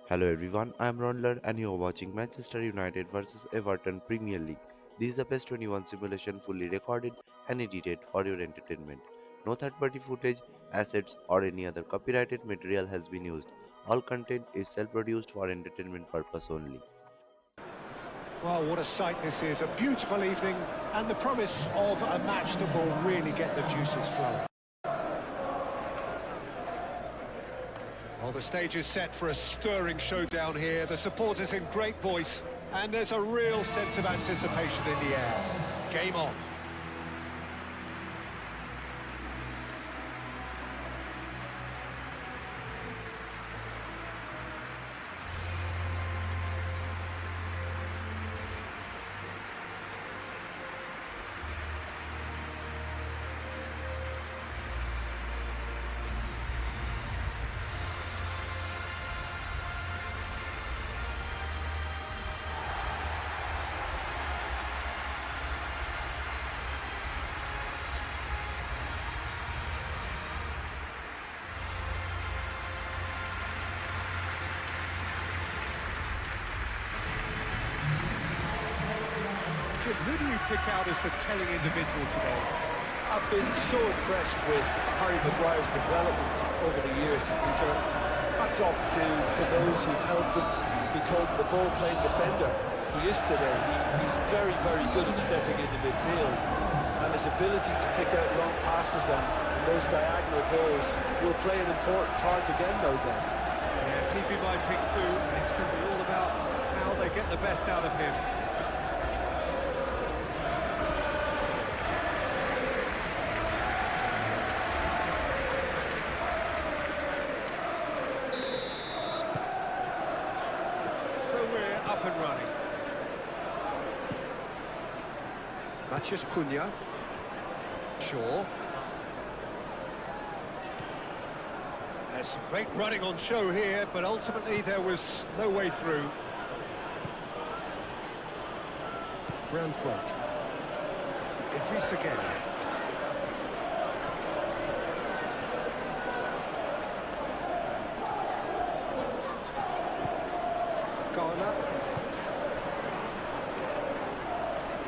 Hello everyone, I am Raundler and you are watching Manchester United vs Everton Premier League. This is the best 21 simulation fully recorded and edited for your entertainment. No third-party footage, assets or any other copyrighted material has been used. All content is self-produced for entertainment purpose only. Well, what a sight this is. A beautiful evening and the promise of a match that will really get the juices flowing. Well, the stage is set for a stirring showdown here. The supporters in great voice, and there's a real sense of anticipation in the air. Game on. Who do you pick out as the telling individual today? I've been so impressed with Harry Maguire's development over the years. Hats off to those who've helped him become the ball-playing defender he is today. He's very, very good at stepping into midfield, and his ability to pick out long passes and those diagonal balls will play an important part again, no doubt. Yes, he'd be my pick too. This could be all about how they get the best out of him. Up and running. Matheus Cunha. Shaw. There's some great running on show here, but ultimately there was no way through. Branthwaite. Idris again.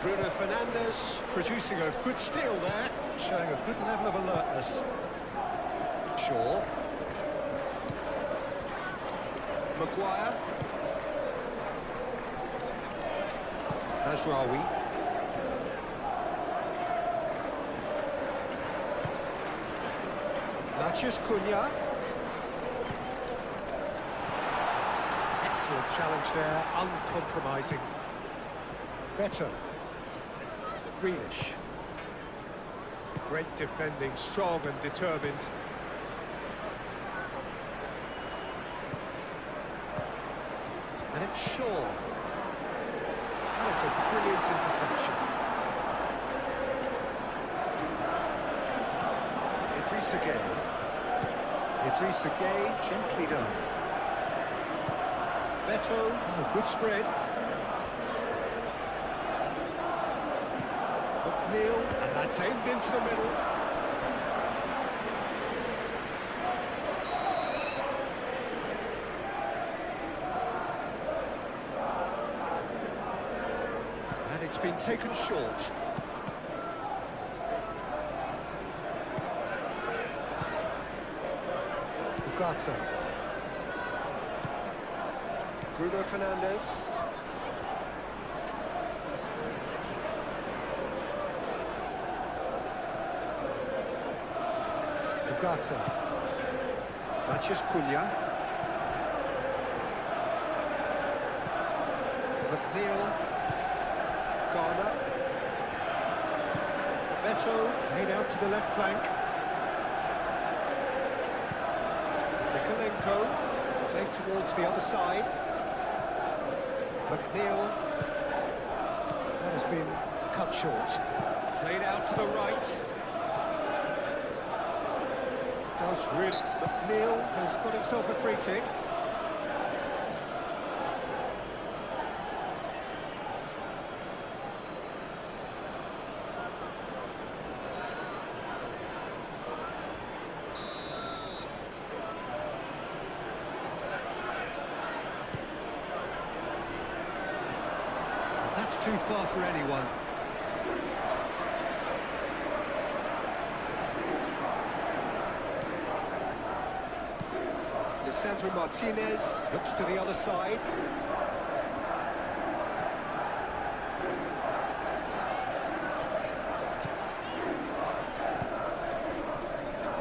Bruno Fernandes producing a good steal there, showing a good level of alertness. Shaw. Maguire. Mazraoui. Matheus Cunha. Excellent challenge there, uncompromising. Better. Grealish. Great defending, strong and determined. And it's Shaw. That is a brilliant interception. Idrissa Gueye. Idrissa Gueye, gently done. Beto, oh, good spread. Neil, and that's aimed into the middle. And it's been taken short. Ugarte. Bruno Fernandes. Ugarte. Matheus Cunha. McNeil. Garner. Beto, laid out to the left flank. Nikolenko, played towards the other side. McNeil. That has been cut short. Played out to the right. Does really. McNeil has got himself a free kick. too far for anyone. Lisandro Martinez looks to the other side.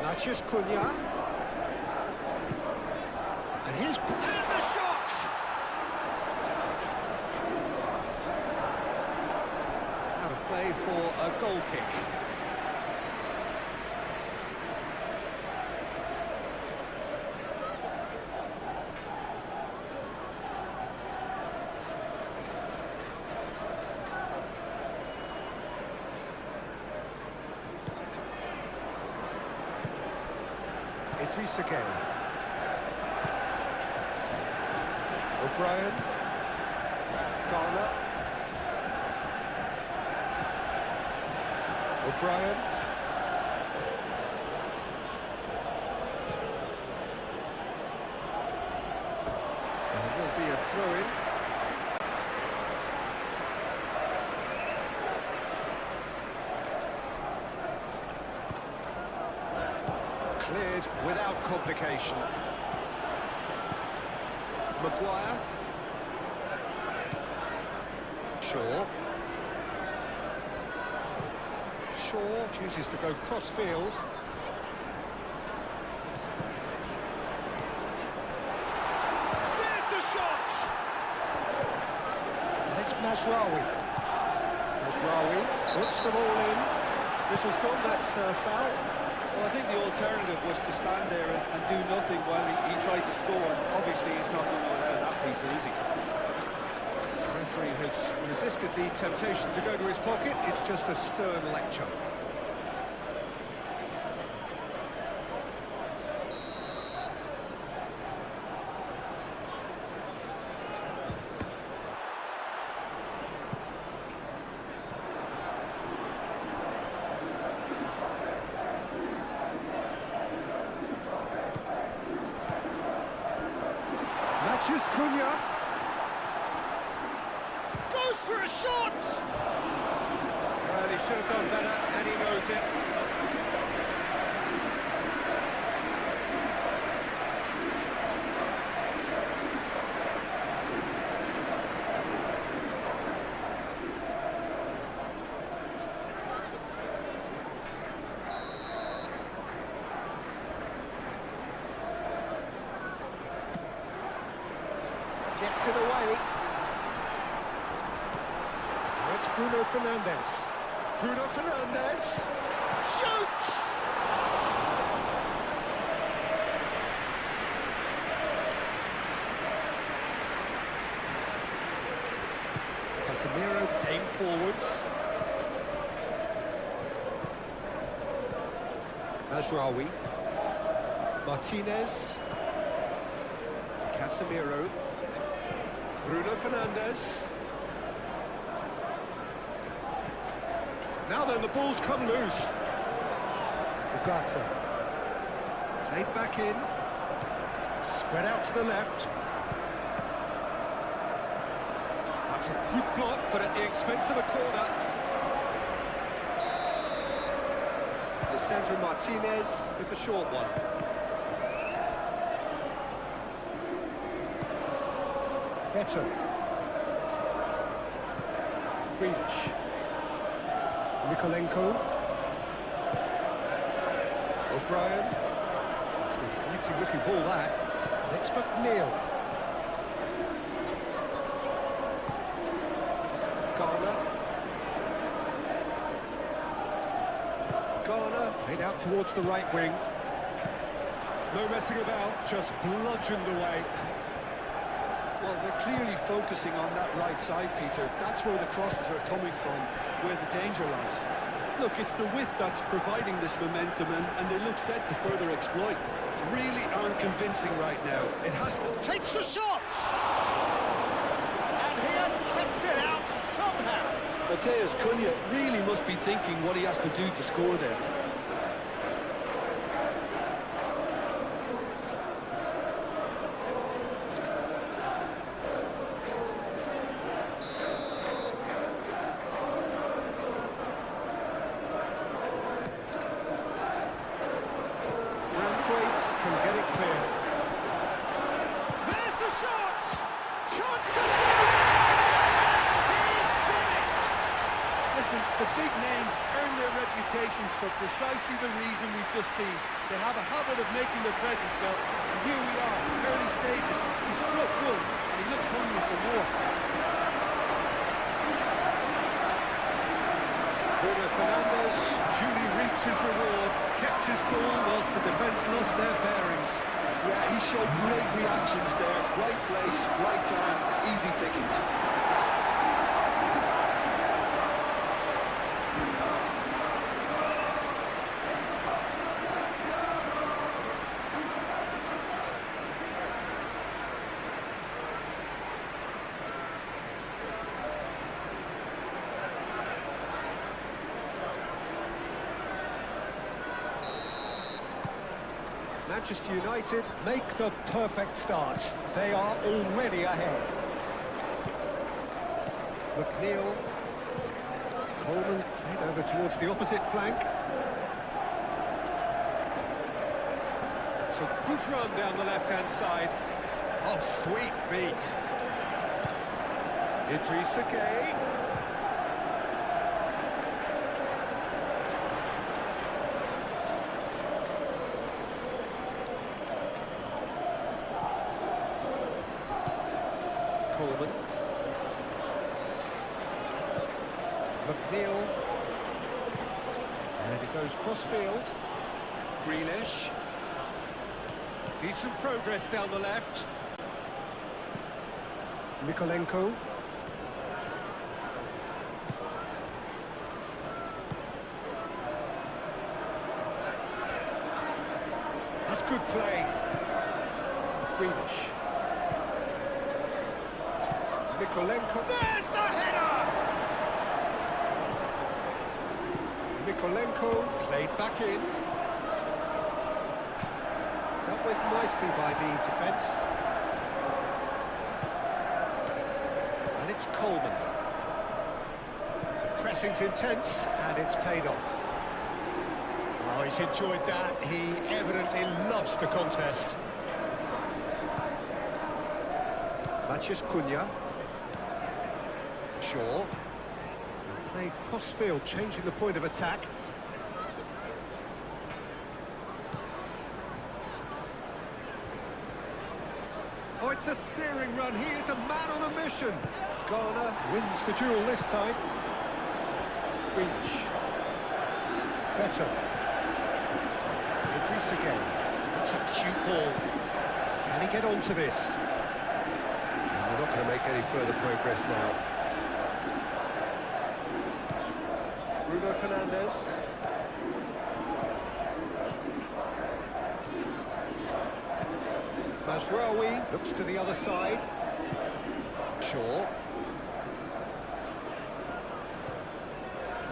Mathias Cunha. And the shot! Out of play for a goal kick. Idrissa Gueye. O'Brien. Garner. O'Brien. There will be a throw-in. Cleared without complication. Maguire. Shaw. Shaw chooses to go cross-field. There's the shot! And it's Mazraoui. Mazraoui puts them all in. This has gone, that's foul. Well, I think the alternative was to stand there and do nothing while he tried to score. Obviously, he's not going to allow that, Peter, is he? The referee has resisted the temptation to go to his pocket. It's just a stern lecture. Mathias Cunha goes for a shot! Well, he should have done better, and he knows it. Gets it away. It's Bruno Fernandes. Bruno Fernandes shoots! Casemiro aimed forwards. Mazraoui. Martinez. Casemiro. Bruno Fernandes. Now then, the ball's come loose. Ugarte. Played back in. Spread out to the left. That's a good block, but at the expense of a corner. Lisandro Martinez with the short one. Better. Grealish. Nikolenko. O'Brien. It's a mighty looking ball, that. It's McNeil. Garner. Garner played out towards the right wing. No messing about, just bludgeoned away. Well, they're clearly focusing on that right side, Peter. That's where the crosses are coming from, where the danger lies. Look, it's the width that's providing this momentum, and they look set to further exploit. Really aren't convincing right now. It has to... Takes the shot! And he has kept it out somehow. Matheus Cunha really must be thinking what he has to do to score there. Listen, the big names earn their reputations for precisely the reason we've just seen. They have a habit of making their presence felt, and here we are, early stages. He struck one, and he looks hungry for more. Bruno Fernandes duly reaps his reward, kept his cool whilst the defence lost their bearings. Yeah, he showed great reactions there. Right place, right time, easy pickings. Manchester United make the perfect start. They are already ahead. McNeil. Coleman played over towards the opposite flank. So good run down the left-hand side. Oh, sweet feet. Idrissa Gueye. Coleman. McNeil. And it goes cross-field. Grealish. Decent progress down the left. Mikolenko. That's good play. Grealish. Mikolenko. There's the header! Mikolenko played back in. Dealt with nicely by the defence. And it's Coleman. Pressing's intense, and it's paid off. Oh, he's enjoyed that. He evidently loves the contest. Matheus Cunha. Shaw. Played cross-field, changing the point of attack. Oh, it's a searing run. He is a man on a mission. Ghana wins the duel this time. Grealish. Better. Idrissa Gueye. That's a cute ball. Can he get onto this? And they're not going to make any further progress now. Bruno Fernandes. Mazraoui looks to the other side. Shaw.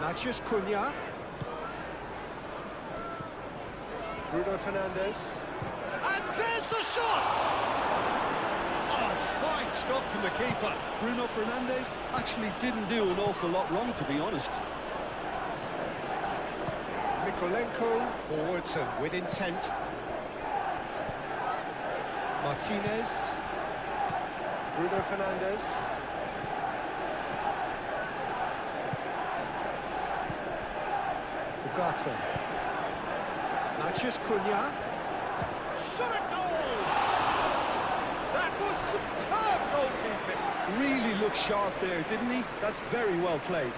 Matheus Cunha. Bruno Fernandes. And there's the shot! Oh, fine stop from the keeper. Bruno Fernandes actually didn't do an awful lot wrong, to be honest. Mikolenko forwards and with intent. Martinez. Bruno Fernandes. Ugarte. Matheus Cunha. Shot a goal! That was superb goalkeeping. Really looked sharp there, didn't he? That's very well played.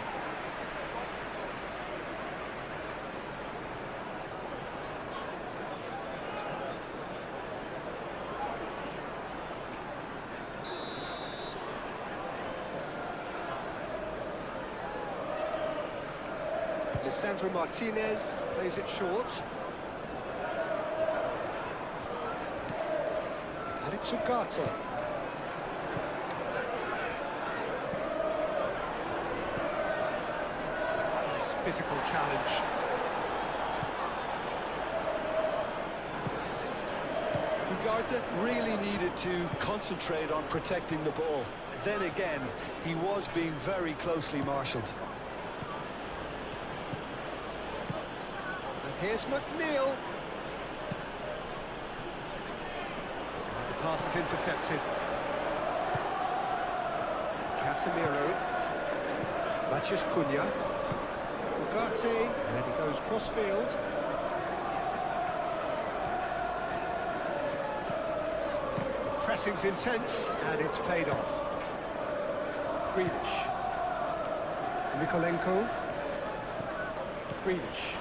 Lisandro Martinez plays it short. And it's Ugarte. Nice physical challenge. Ugarte really needed to concentrate on protecting the ball. Then again, he was being very closely marshalled. Here's McNeil. The pass is intercepted. Casemiro. Matheus Cunha. Ugarte, and he goes cross-field. Pressing's intense, and it's paid off. Grealish. Mikolenko. Grealish.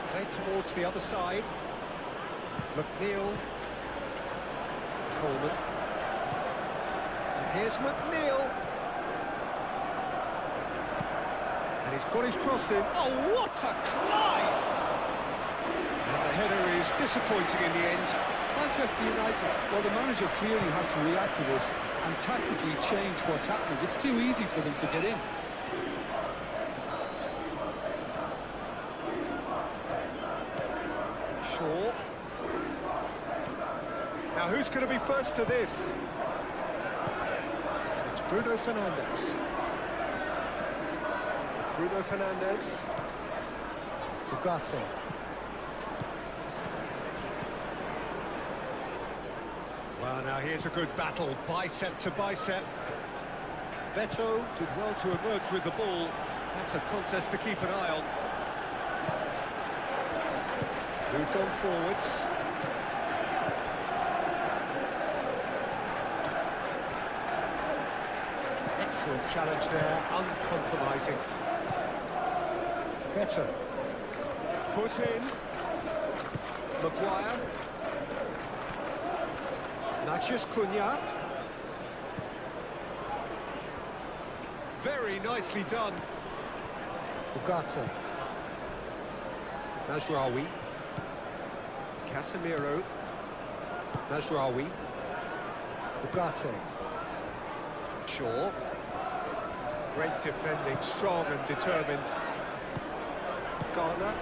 Played towards the other side. McNeil. Coleman. And here's McNeil. And he's got his cross in. Oh, what a climb! And the header is disappointing in the end. Manchester United, well, the manager clearly has to react to this and tactically change what's happening. It's too easy for them to get in. Shaw. Now who's going to be first to this? And it's Bruno Fernandes. Bruno Fernandes. Ugarte. Well, now here's a good battle, bicep to bicep. Beto did well to emerge with the ball. That's a contest to keep an eye on. Moved on forwards. Excellent challenge there, uncompromising. Beto. Foot in. Maguire. Matheus Cunha. Very nicely done. Ugarte. Mazraoui. Casemiro. Mazraoui. Ugarte. Shaw. Great defending, strong and determined. Garner.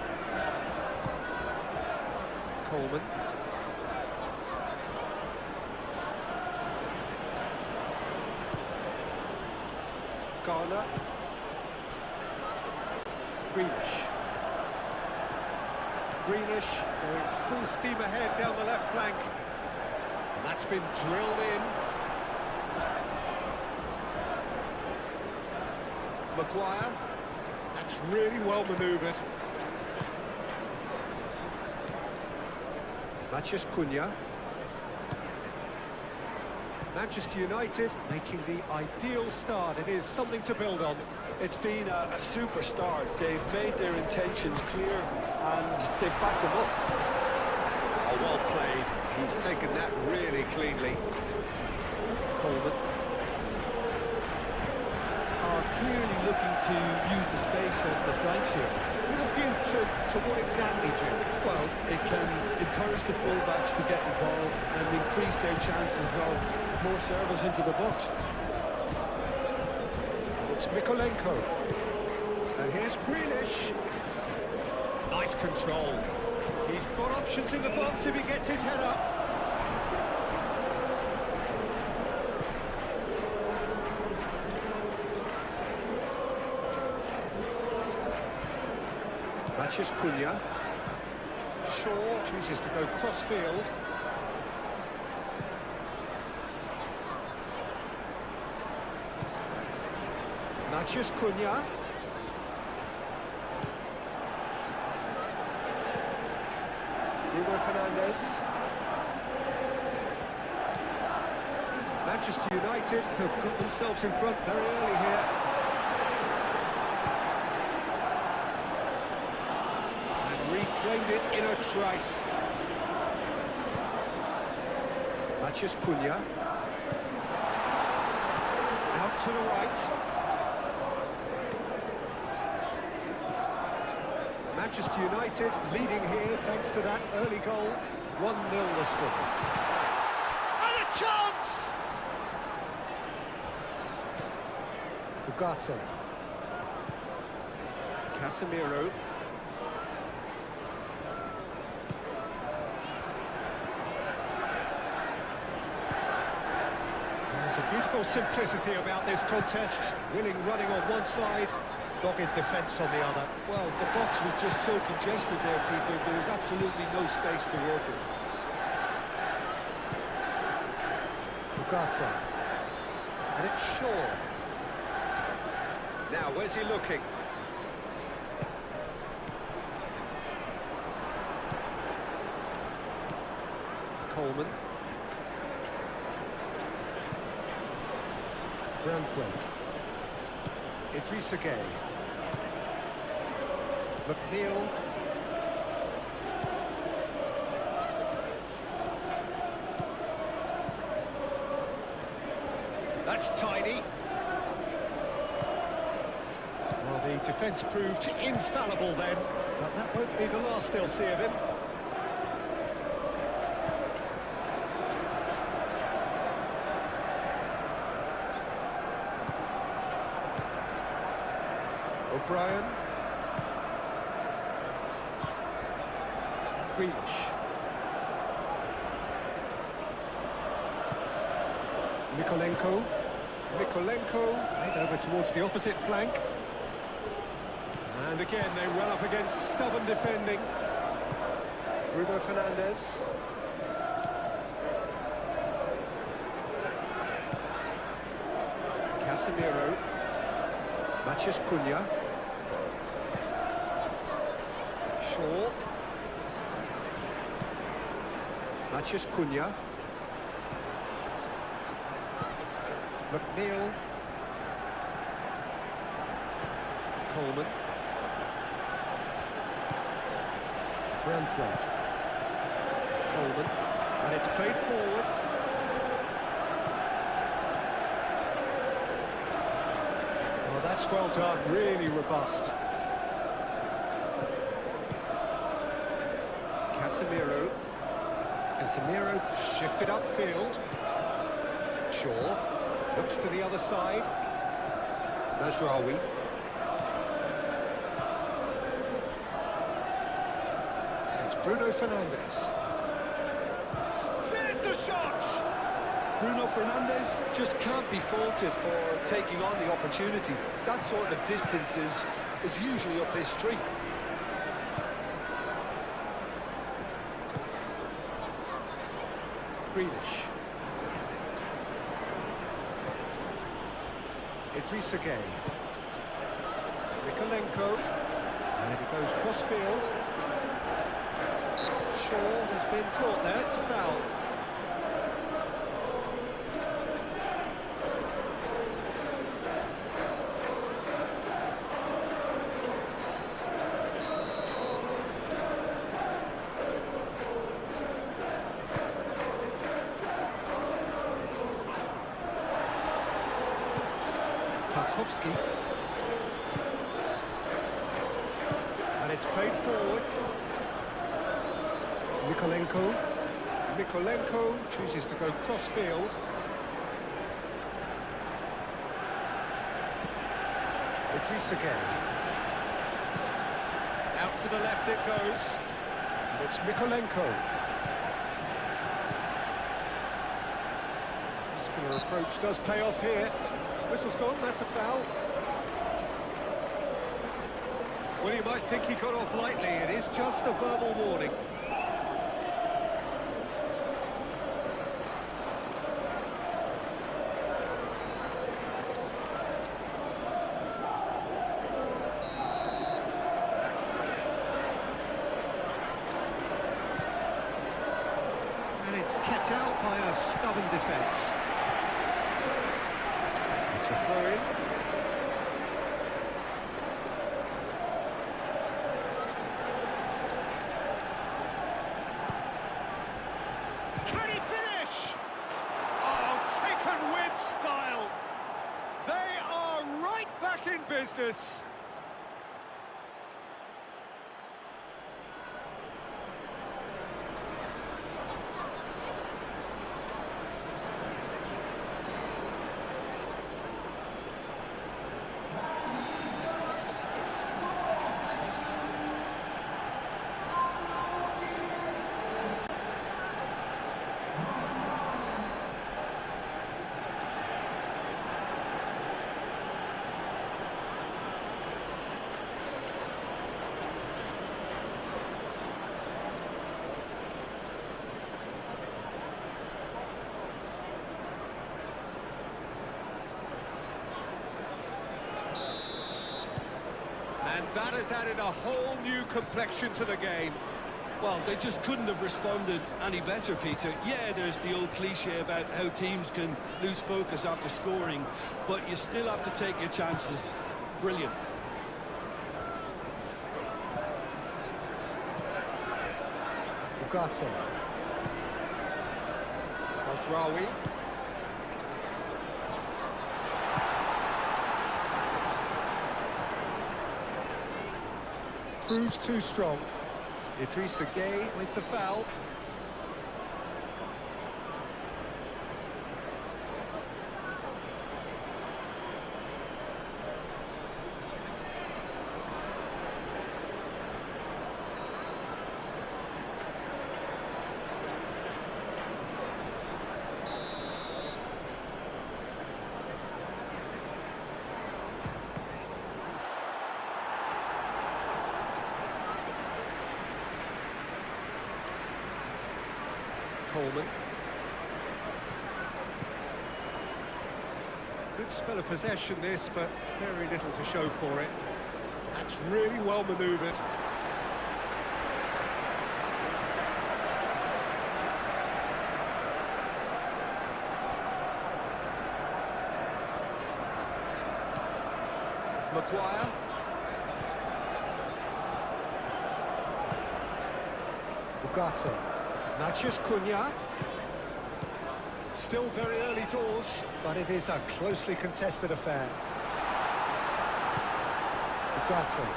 Coleman. Garner. Grealish. Grealish going full steam ahead down the left flank. And that's been drilled in. Maguire. That's really well manoeuvred. Matheus Cunha. Manchester United making the ideal start. It is something to build on. It's been a super start. They've made their intentions clear and they've backed them up. Oh, well played. He's taken that really cleanly. Coleman. Are clearly looking to use the space at the flanks here. With a view to what exactly, Jim? Well, it can encourage the fullbacks to get involved and increase their chances of more servers into the box. It's Mikolenko. And here's Grealish. Nice control. He's got options in the box if he gets his head up. Matheus Cunha. Shaw chooses to go cross-field. Matheus Cunha. Bruno Fernandes. Manchester United have got themselves in front very early here. And reclaimed it in a trice. Matheus Cunha. Out to the right. Manchester United leading here thanks to that early goal. 1-0 the score. And a chance! Ugarte. Casemiro. There's a beautiful simplicity about this contest. Willing running on one side, dogged defence on the other. Well, the box was just so congested there, Peter. There was absolutely no space to work with. Ugarte. And it's Shaw. Now, where's he looking? Coleman. Branthwaite. Idrissa Gueye. McNeil. That's tidy. Well, the defence proved infallible then, but that won't be the last they'll see of him. O'Brien. Grealish. Mikolenko played over towards the opposite flank. And again, they well up against stubborn defending. Bruno Fernandes. Casemiro. Matheus Cunha. Shaw. Matheus Cunha. McNeil. Coleman. Branthwaite. Coleman. And it's played forward. Oh, that's well done, really robust. Casemiro shifted upfield. Shaw looks to the other side. Mazraoui. And it's Bruno Fernandes. There's the shot! Bruno Fernandes just can't be faulted for taking on the opportunity. That sort of distance is usually up his street. Grealish. Idrissa Gueye. Mikolenko. And he goes cross-field. Shaw has been caught there, it's a foul. Tarkowski. And it's played forward. Mikolenko chooses to go cross-field. Idrissa Gueye. Out to the left it goes. And it's Mikolenko. Muscular approach does pay off here. Whistle's gone, that's a foul. Well, you might think he got off lightly. It is just a verbal warning. And it's kept out by a stubborn defence. It's a throw-in. Can he finish? Oh, taken with style. They are right back in business. And that has added a whole new complexion to the game. Well, they just couldn't have responded any better, Peter. Yeah, there's the old cliche about how teams can lose focus after scoring, but you still have to take your chances. Brilliant. Ugarte. Ashrawi. Proves too strong. Idrissa Gueye with the foul. Coleman. Good spell of possession this, but very little to show for it. That's really well manoeuvred. Maguire. Ugarte. Matheus Cunha. Still very early doors, but it is a closely contested affair. Ugarte.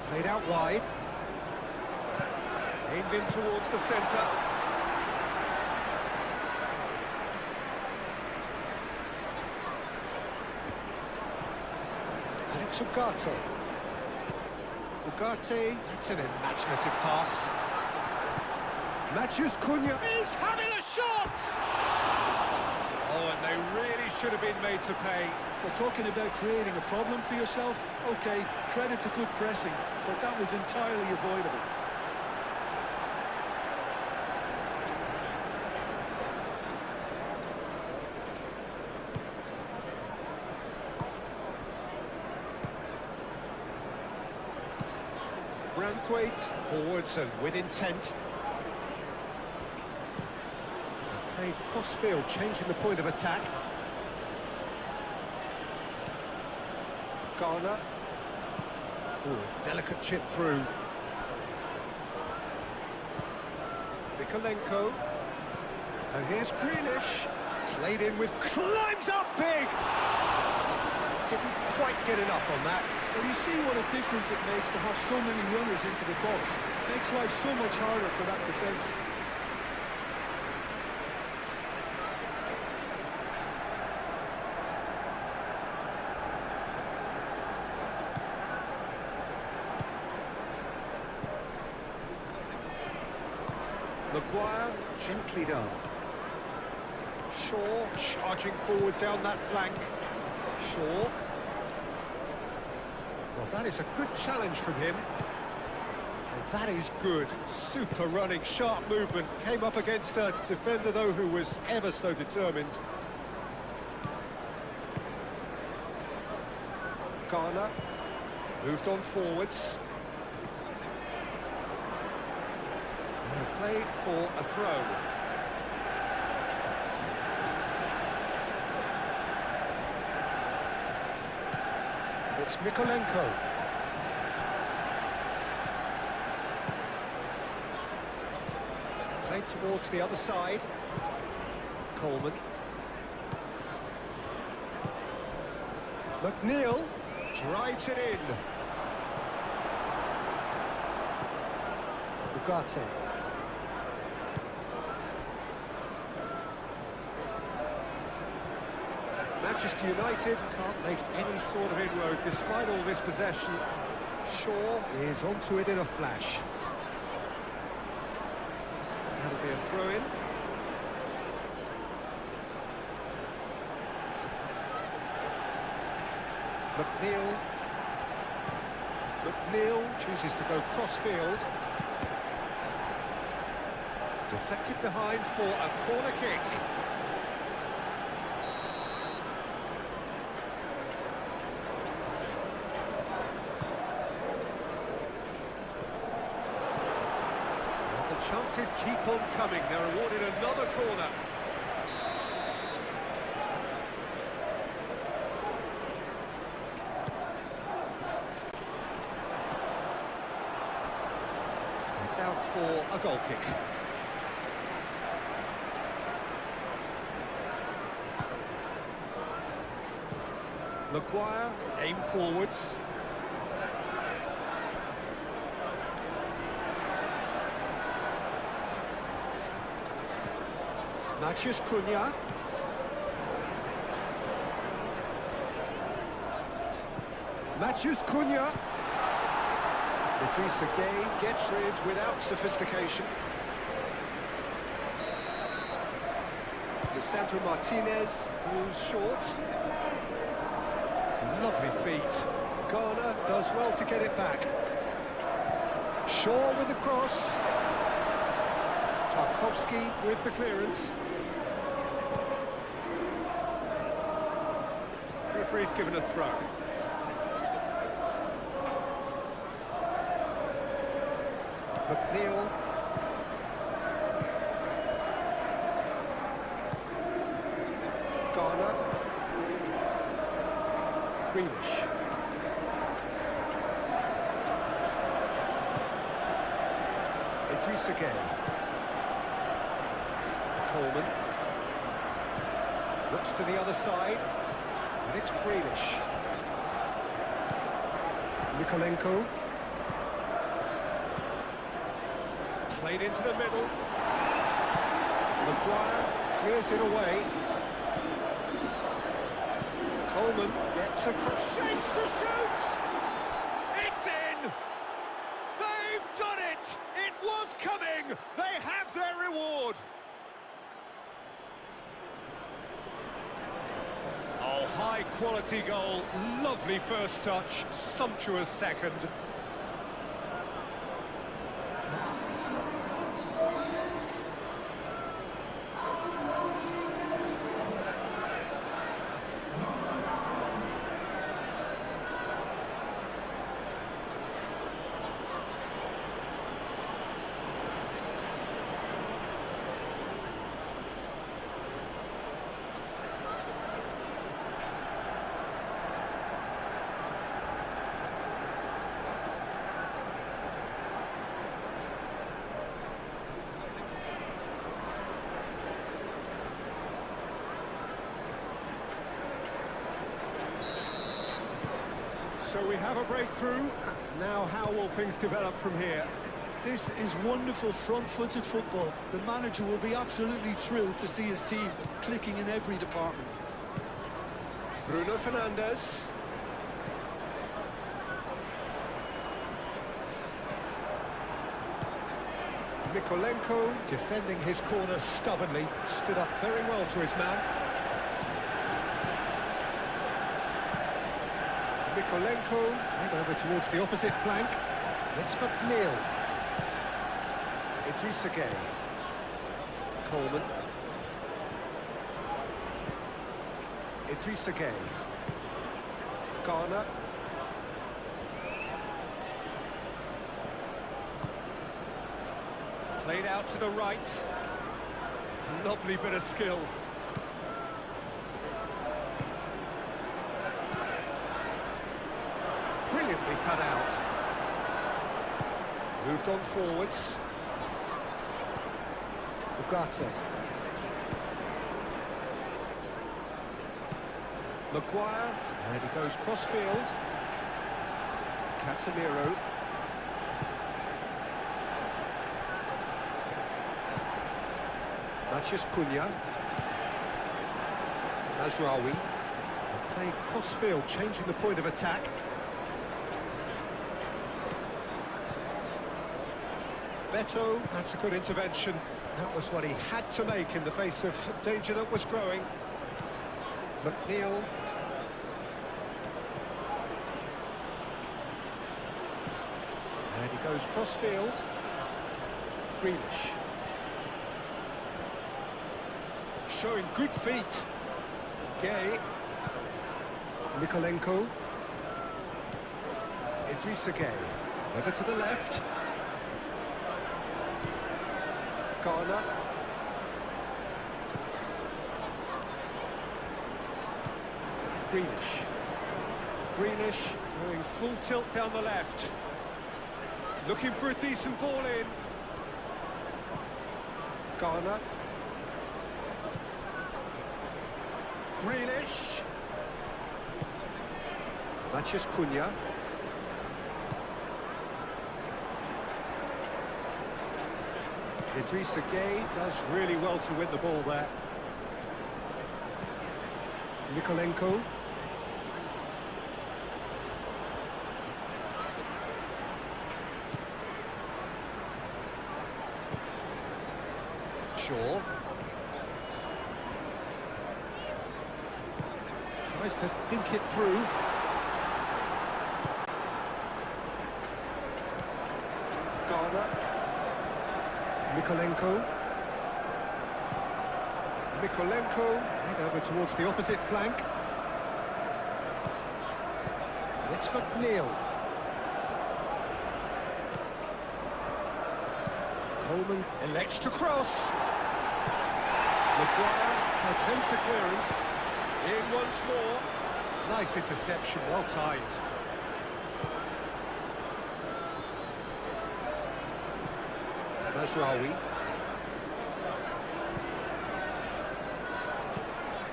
Played out wide. Aimed in towards the centre. And it's Ugarte. Ugarte, that's an imaginative pass. Matheus Cunha is having a shot! Oh, and they really should have been made to pay. We're talking about creating a problem for yourself. OK, credit to good pressing, but that was entirely avoidable. Branthwaite, forwards and with intent. Played cross-field, changing the point of attack. Garner. Oh, delicate chip through. Mikolenko. And here's Grealish. Played in with... climbs up big! Didn't quite get enough on that. Well, you see what a difference it makes to have so many runners into the box. Makes life so much harder for that defence. Maguire, gently done. Shaw, charging forward down that flank. Shaw. Well, that is a good challenge from him. Well, that is good. Super running, sharp movement. Came up against a defender, though, who was ever so determined. Garner. Moved on forwards. And a play for a throw. It's Mikolenko. Played towards the other side. Coleman. McNeil drives it in. Ugarte. Manchester United can't make any sort of inroad despite all this possession. Shaw is onto it in a flash. That'll be a throw-in. McNeil chooses to go cross-field. Deflected behind for a corner kick. Chances keep on coming. They're awarded another corner. It's out for a goal kick. Maguire, aim forwards. Matheus Cunha. Matheus Cunha. Idrissa Gueye gets rid without sophistication. Lisandro Martinez moves short. Lovely feet. Garner does well to get it back. Shaw with the cross. Tarkowski with the clearance. Referee's given a throw. McNeil. Garner. Greenish. Idrissa Gueye. Coleman. Looks to the other side. And it's Grealish. Mikolenko. Played into the middle. Maguire clears it away. Coleman gets across, shapes to shoot! It's in! They've done it! It was coming! They have their reward! Oh, high-quality goal. Lovely first touch, sumptuous second. So we have a breakthrough. Now how will things develop from here? This is wonderful front-footed football. The manager will be absolutely thrilled to see his team clicking in every department. Bruno Fernandes. Mikolenko defending his corner stubbornly. Stood up very well to his man. Mikolenko played over towards the opposite flank. It's McNeil. Idrissa Gueye. Coleman. Idrissa Gueye. Garner. Played out to the right. Lovely bit of skill. Brilliantly cut out. Moved on forwards. Ugarte. Maguire, and he goes cross-field. Casemiro. Matheus Cunha. Mazraoui. Playing cross-field, changing the point of attack. Beto, that's a good intervention. That was what he had to make in the face of danger that was growing. McNeil. And he goes cross-field. Grealish. Showing good feet. Gueye. Mikolenko. Idrissa Gueye. Over to the left. Corner. Greenish. Greenish going full tilt down the left. Looking for a decent ball in. Garner. Grealish. Matheus Cunha. Idrissa Gueye does really well to win the ball there. Nikolenko. Shaw. Tries to dink it through. Garner. Mikolenko. Mikolenko played over towards the opposite flank. And it's McNeil. Coleman elects to cross. Maguire attempts a clearance. In once more. Nice interception, well timed. Mazraoui.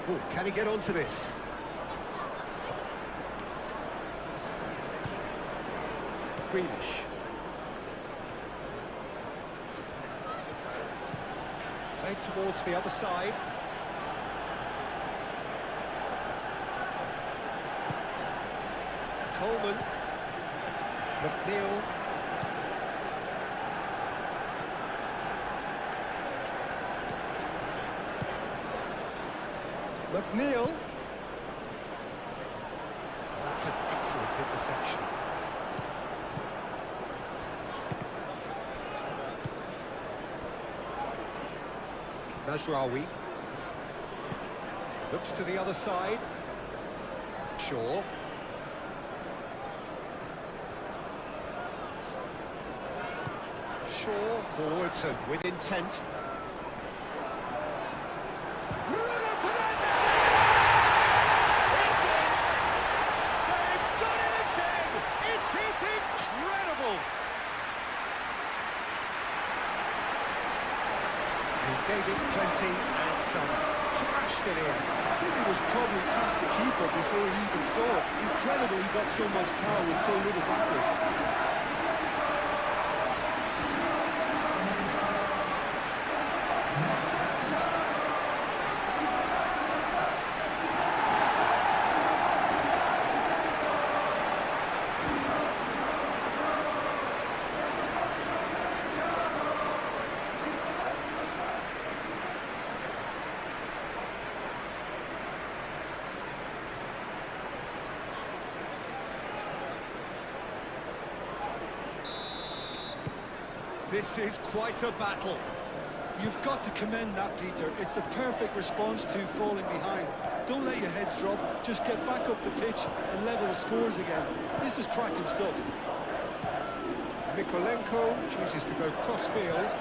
Oh, can he get onto this? Greenish. Played towards the other side. Coleman. McNeil. McNeil. That's an excellent interception. Mazraoui. Looks to the other side. Shaw. Shaw forwards and with intent. Bruno Fernandes! It's in! They've done it again! It is incredible! He gave it plenty and some. Smashed it in. I think he was probably past the keeper before he even saw it. Incredible he got so much power with so little backward. This is quite a battle. You've got to commend that, Peter. It's the perfect response to falling behind. Don't let your heads drop. Just get back up the pitch and level the scores again. This is cracking stuff. Mikolenko chooses to go cross-field.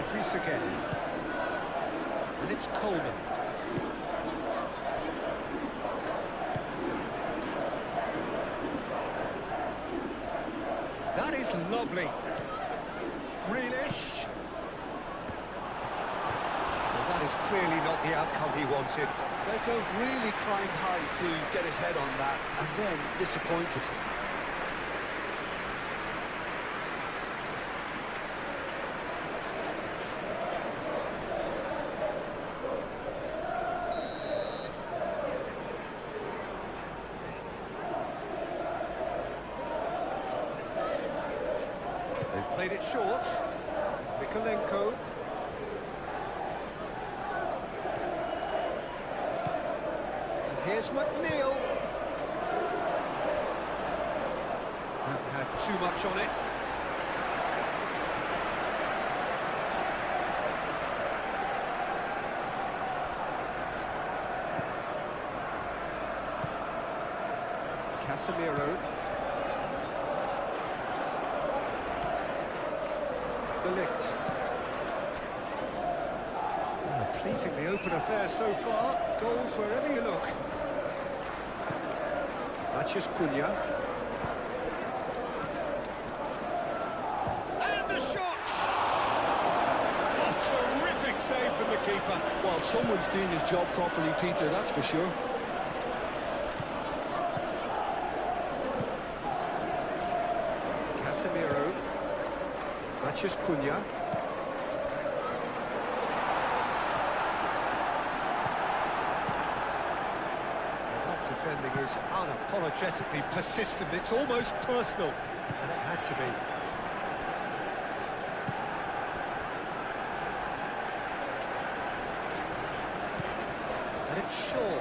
Idrissa Gueye. And it's Coleman. That is lovely. Grealish. Well, that is clearly not the outcome he wanted. Beto really climbed high to get his head on that, and then disappointed. They've played it short. Mikolenko. And here's McNeil. That had too much on it. Casemiro. Delict. A pleasingly open affair so far. Goals wherever you look. Cunha. And the shot! Oh, terrific save from the keeper. Well, someone's doing his job properly, Peter, that's for sure. Casemiro. Cunha. Defending is unapologetically persistent. It's almost personal, and it had to be. And it's Shaw.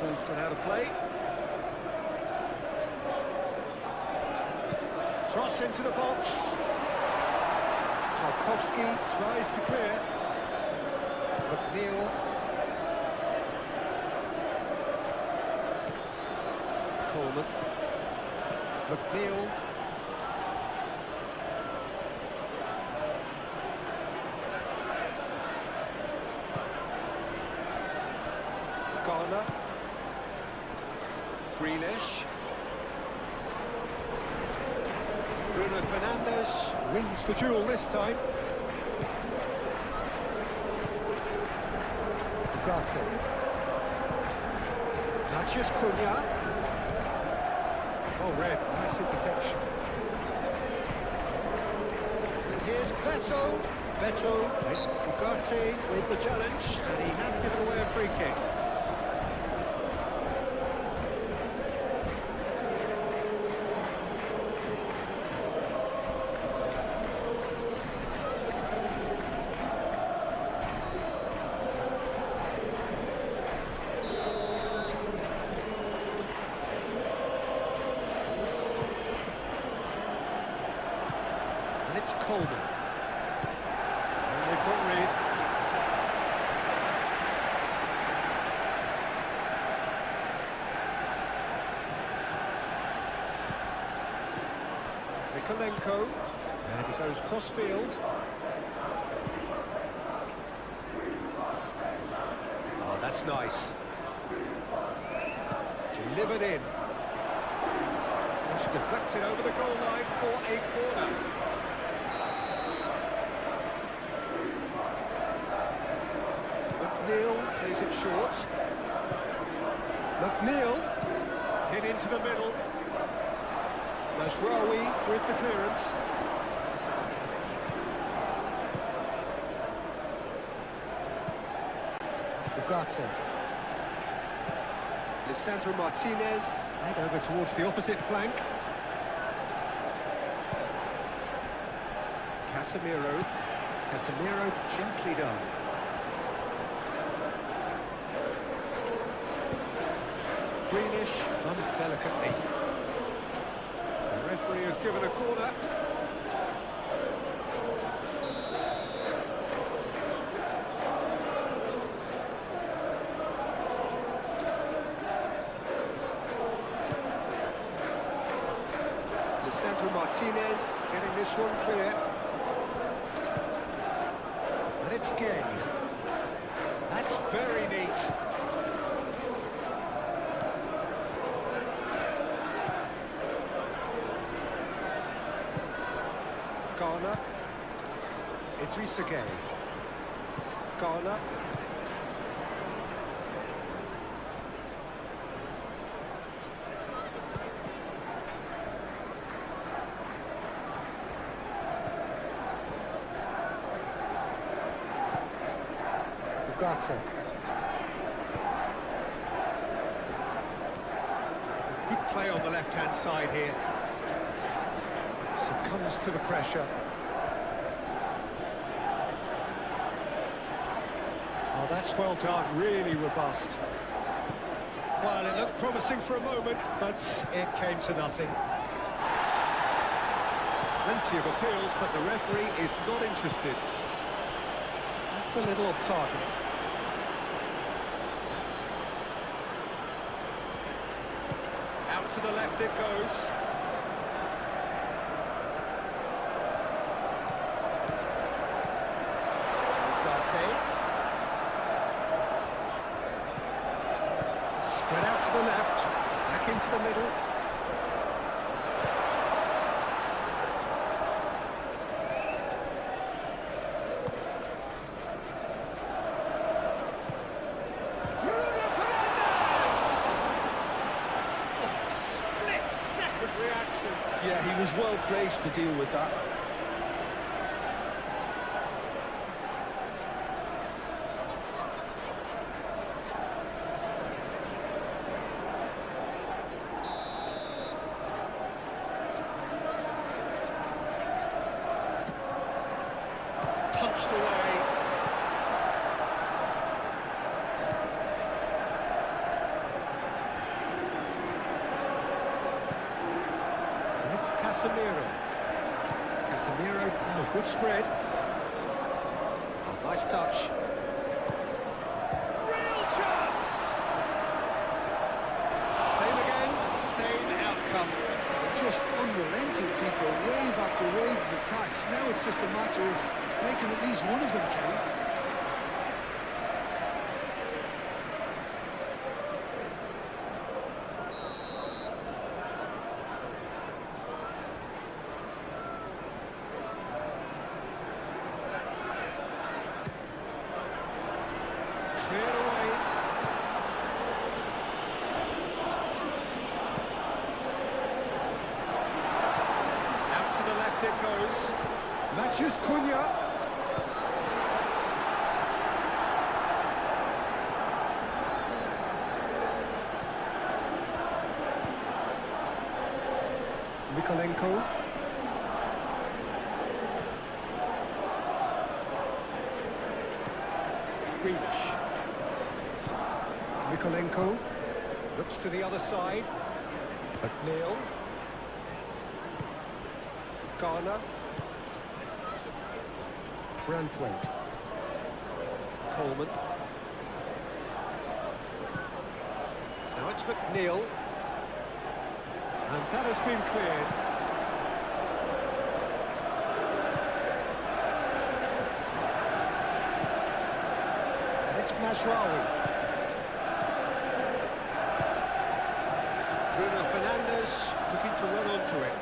Ball's gone out of play. Cross into the box. Tarkowski tries to clear. McNeil. Coleman. McNeil. Garner. Grealish. Bruno Fernandes wins the duel this time. Cunha. Oh, red, nice interception. And here's Beto. Ugarte with the challenge, and he has given away a free kick. It's Coleman. And they've got Reed. Mikolenko. And he goes cross-field. Oh, that's nice. Delivered in. It's deflected over the goal line for a corner. McNeil plays it short. McNeil hit into the middle. Mazraoui with the clearance. Ugarte. Lisandro Martinez played over towards the opposite flank. Casemiro gently done. Grealish done delicately. The referee has given a corner. Lisandro Martinez getting this one clear. And it's Gay. That's very neat. Garner. Idrissa Gay. Garner. Ugarte. Good play on the left-hand side here. Succumbs to the pressure. Oh, that's well done, really robust. Well, it looked promising for a moment, but it came to nothing. Plenty of appeals, but the referee is not interested. That's a little off target. Out to the left it goes. the middle. Bruno Fernandes! Split-second reaction. Yeah, he was well placed to deal with that. Punched away. And it's Casemiro. Casemiro, oh, good spread. Oh, nice touch. Real chance! Same again, same outcome. Just unrelenting, Peter, wave after wave of attacks. Now it's just a matter of making at least one of them count. Cleared away. Out to the left it goes. Matches Cunha. Mikolenko. Grealish. Mikolenko looks to the other side. McNeil. Garner. Branthwaite. Coleman. Now it's McNeil. And that has been cleared. And it's Mazraoui. Bruno Fernandes looking to run onto it.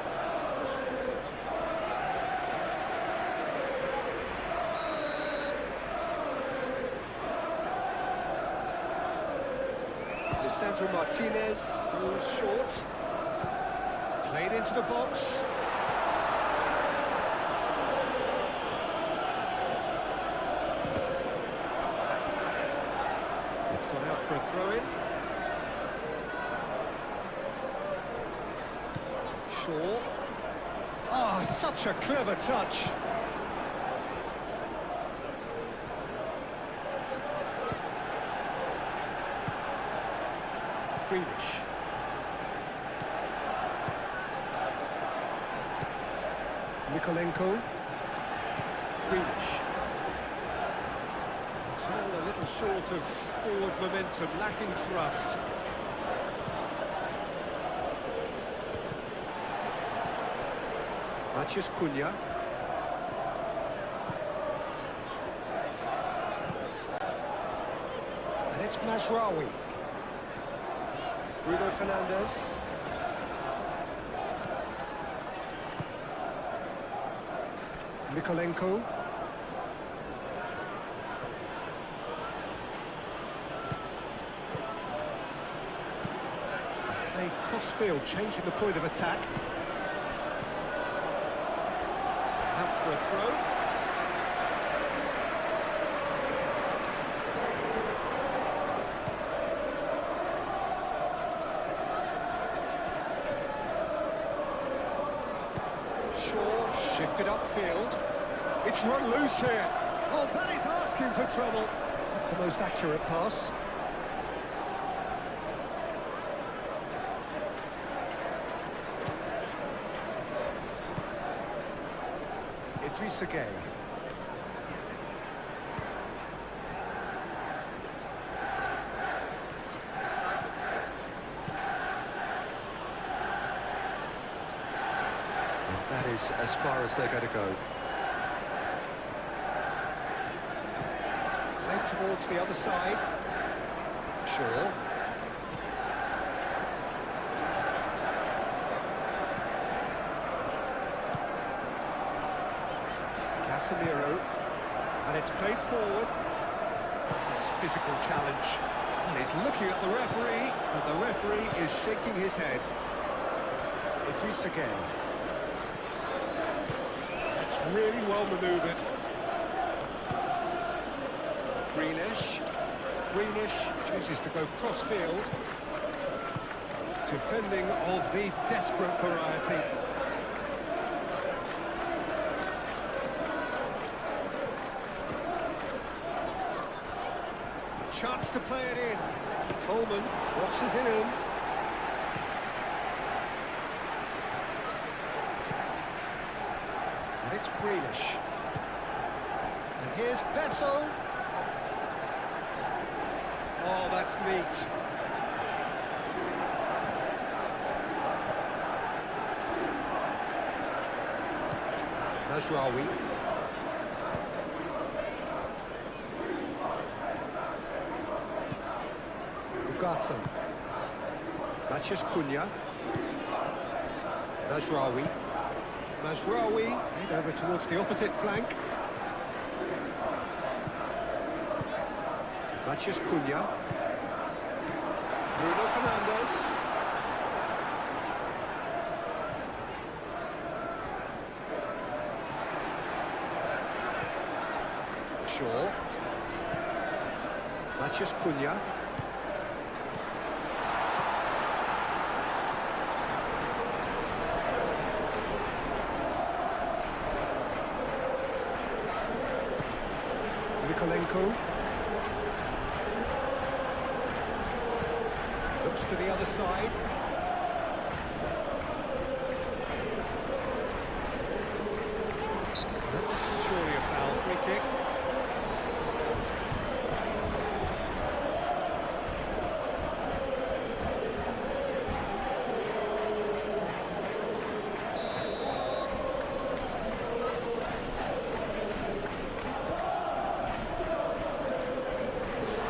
Lisandro Martinez goes short. Played into the box. It's gone out for a throw-in. Shaw. Ah, such a clever touch. Grealish. Mikolenko. Grealish. It's all a little short of forward momentum, lacking thrust. Matches Cunha. And it's Mazraoui. Bruno Fernandes. Mikolenko. Play cross-field, changing the point of attack. Out for a throw. Shaw shifted upfield. It's run loose here. Oh, that is asking for trouble. The most accurate pass. Idrissa Gueye. And that is as far as they're going to go. Played towards the other side. Shaw. Casemiro, and it's played forward. This physical challenge, and he's looking at the referee, and the referee is shaking his head. Idris again. It's really well manoeuvred. Greenish chooses to go cross-field. Defending of the desperate variety. A chance to play it in. Coleman crosses it in. And it's Greenish. And here's Beto. Oh, that's neat. Mazraoui. Ugarte. Matheus Cunha. Mazraoui made over towards the opposite flank. Matheus Cunha. Bruno Fernandes. Shaw. Matheus Cunha. Nikolenko. Looks to the other side. That's surely a foul. Free kick.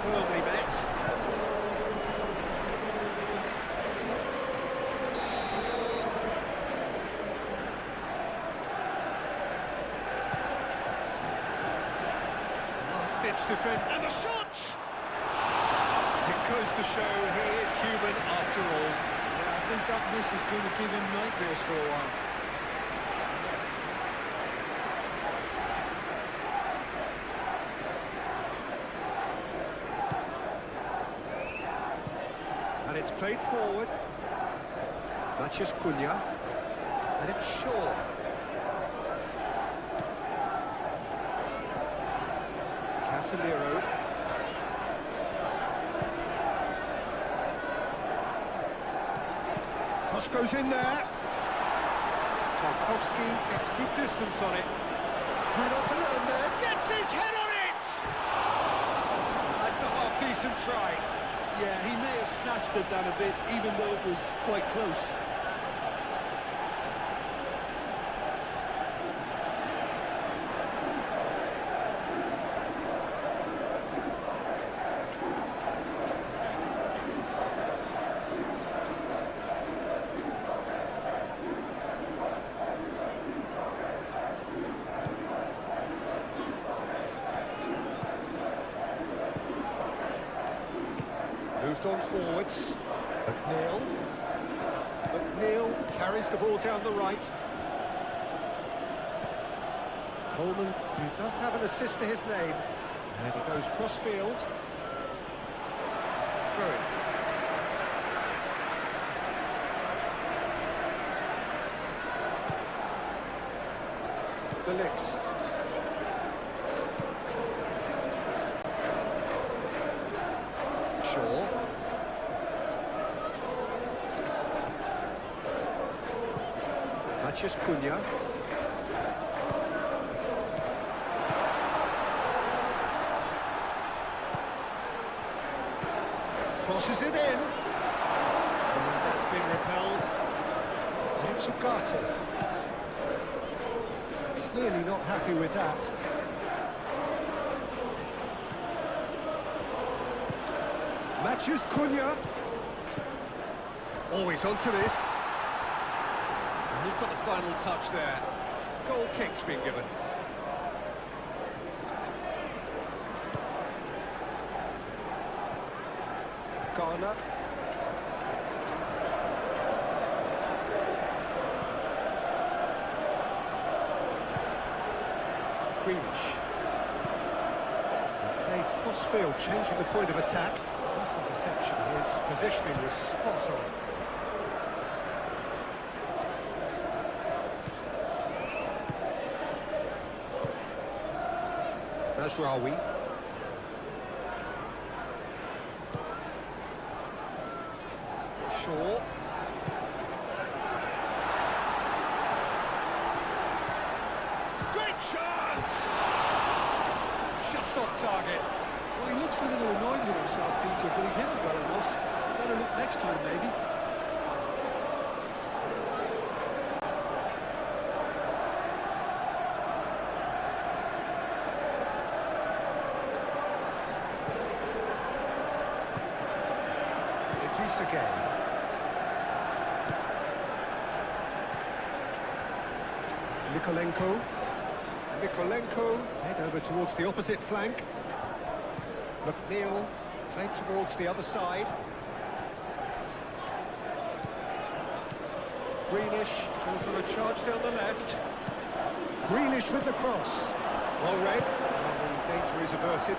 Firmly met. Last-ditch defense, and the shot! It goes to show he is human after all. Yeah, I think that miss is going to give him nightmares for a while. And it's played forward. Matheus Cunha. And it's Shaw. Casemiro. Toss goes in there. Tarkowski gets good distance on it. Bruno Fernandes gets his head on it! That's a half-decent try. Yeah, he may have snatched it down a bit, even though it was quite close. Moved on forwards. McNeil carries the ball down the right. Coleman, who does have an assist to his name. And he goes cross-field. Through it. De Ligt. Shaw. Matheus Cunha. Crosses it in. And that's been repelled. And it's Ugarte. Clearly not happy with that. Matheus Cunha. Always onto this. And he's got the final touch there. Goal kick's been given. Garner. Greenish. Played cross-field, changing the point of attack. This interception, his positioning was spot on. Mazraoui. Shaw. Great chance! Just off target. Well, he looks a little annoyed with himself, Peter, but he hit it well enough. Better look next time, maybe. Idris again. Mikolenko, head over towards the opposite flank. McNeil, played towards the other side. Greenish goes on a charge down the left. Grealish with the cross. Well read. And the danger is averted.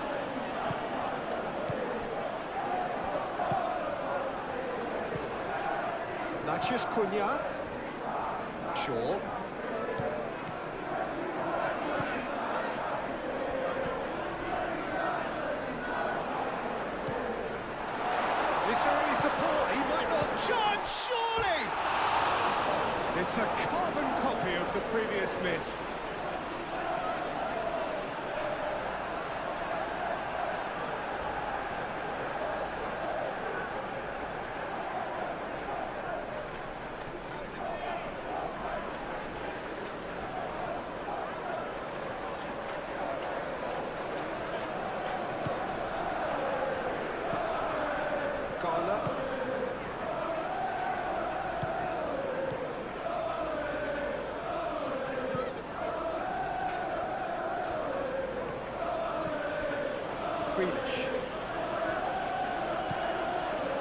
Matheus Cunha. Shaw. Is there any support? He might not. Chance, surely! It's a carbon copy of the previous miss. Garner. Grealish.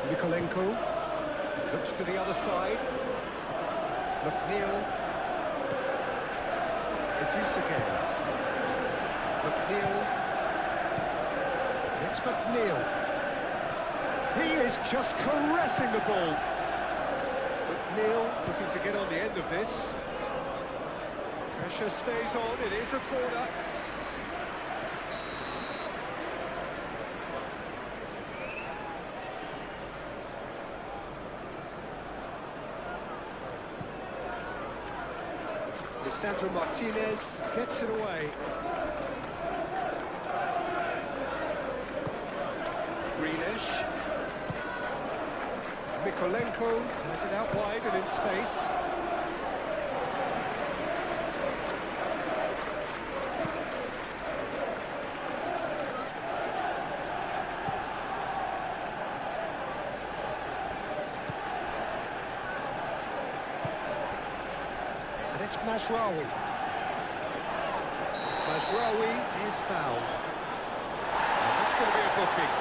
Mikolenko looks to the other side. McNeil. Idris again. McNeil. It's McNeil. He is just caressing the ball. McNeil looking to get on the end of this. Pressure stays on, it is a corner. Lisandro Martinez gets it away. Grealish. Mikolenko has it out wide and in space. And it's Mazraoui. Mazraoui is fouled. And that's going to be a booking.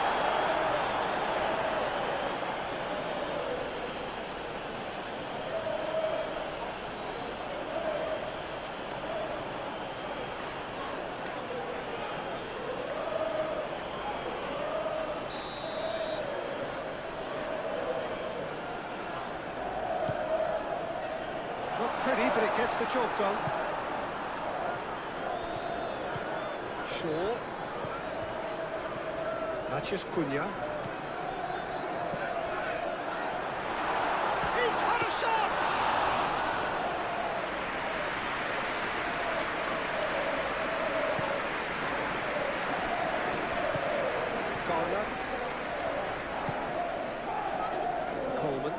Not pretty, but it gets the job done. Shaw. Matheus Cunha. He's had a shot! Garner. Coleman.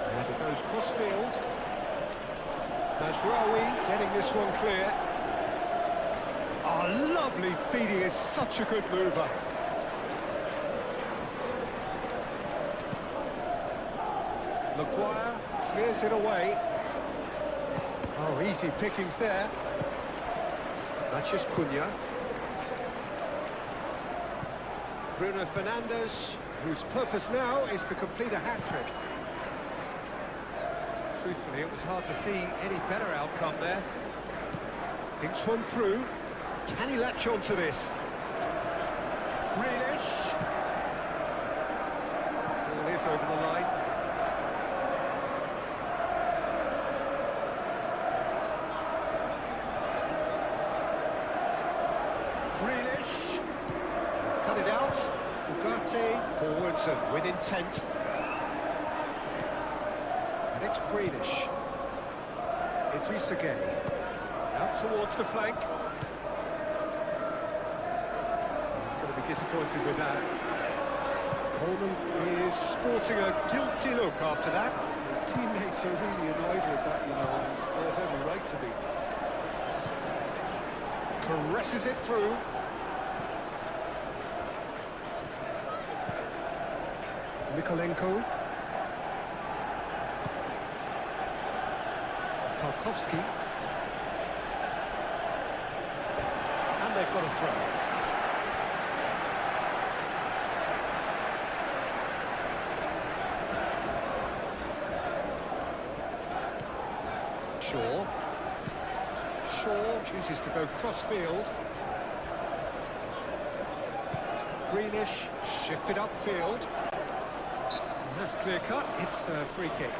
And it goes cross-field. Mazraoui getting this one clear. Oh, lovely feed, he is such a good mover. Maguire clears it away. Oh, easy pickings there. Matheus Cunha. Bruno Fernandes, whose purpose now is to complete a hat-trick. Truthfully, it was hard to see any better outcome there. Thinks one through. Can he latch on to this? Grealish. Ball is over the line. Grealish. He's cut it out. Ugarte forwards and with intent. And it's Grealish. Idrissa Gueye. Out towards the flank. He's going to be disappointed with that. Coleman is sporting a guilty look after that. His teammates are really annoyed with that, you know, and they have every right to be. Caresses it through. Mikolenko. Tarkovsky. And they've got a throw. Shaw chooses to go cross-field. Greenish shifted upfield. And that's clear-cut. It's a free kick.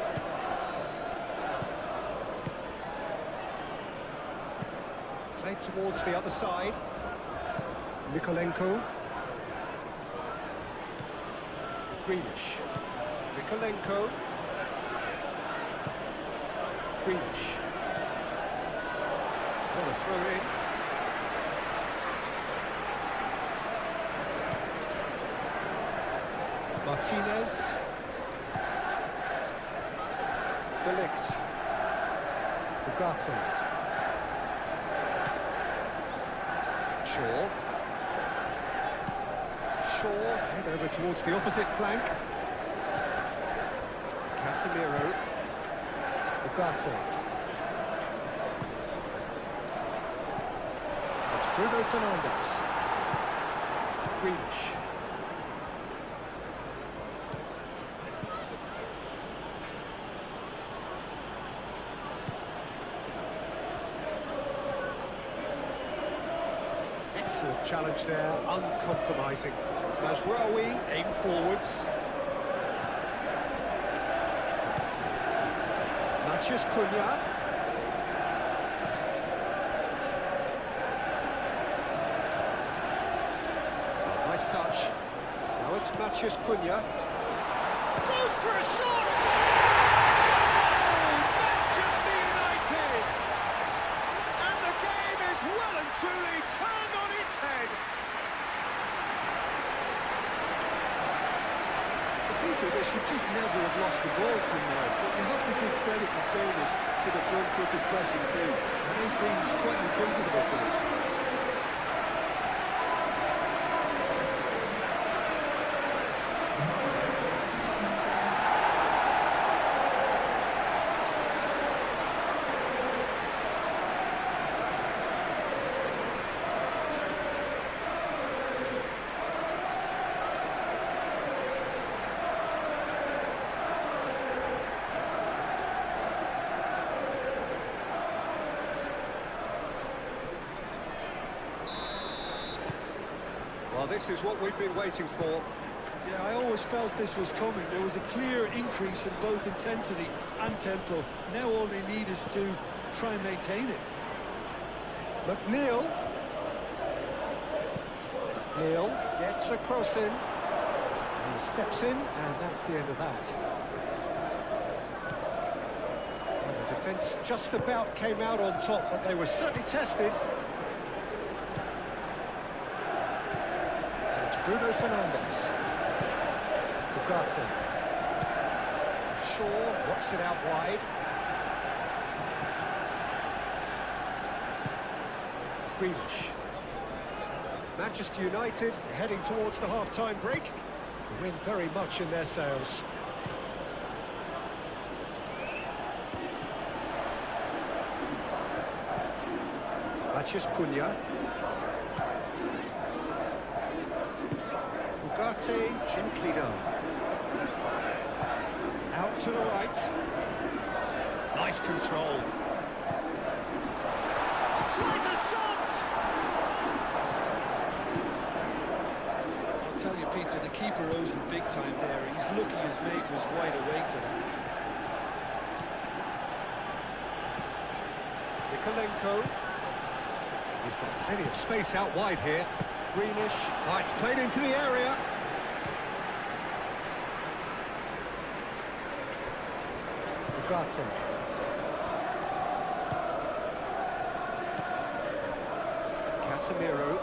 Played towards the other side. Mikolenko. Greenish. Mikolenko. Greenish. What a throw in. Martinez. De Ligt. Ugarte. Shaw, head over towards the opposite flank. Casemiro. Ugarte. It's Bruno Fernandes. Grealish. Excellent challenge there, uncompromising. Mazraoui aim forwards. Matheus Cunha. Oh, nice touch. Now it's Matheus Cunha. Go for a shot! Oh, Manchester United! And the game is well and truly turned on its head. Peter, they should just never have lost the ball from there, but you have to give credit and fairness to the front-footed pressing too. I think he's quite uncomfortable for it. Well, this is what we've been waiting for. Yeah, I always felt this was coming. There was a clear increase in both intensity and tempo. Now all they need is to try and maintain it. McNeil. McNeil gets a cross in. He steps in, and that's the end of that. Well, the defence just about came out on top, but they were certainly tested. And it's Bruno Fernandes. Ugarte. Shaw works it out wide. Grealish. Manchester United heading towards the half-time break. The wind very much in their sails. Matheus Cunha. Ugarte, gently done. Out to the right. Nice control. Tries a shot! I'll tell you, Peter, the keeper owes him big time there. He's lucky his mate was wide awake to that. Nikolenko. He's got plenty of space out wide here. Greenish. Oh, it's played into the area. Ugarte. Casemiro.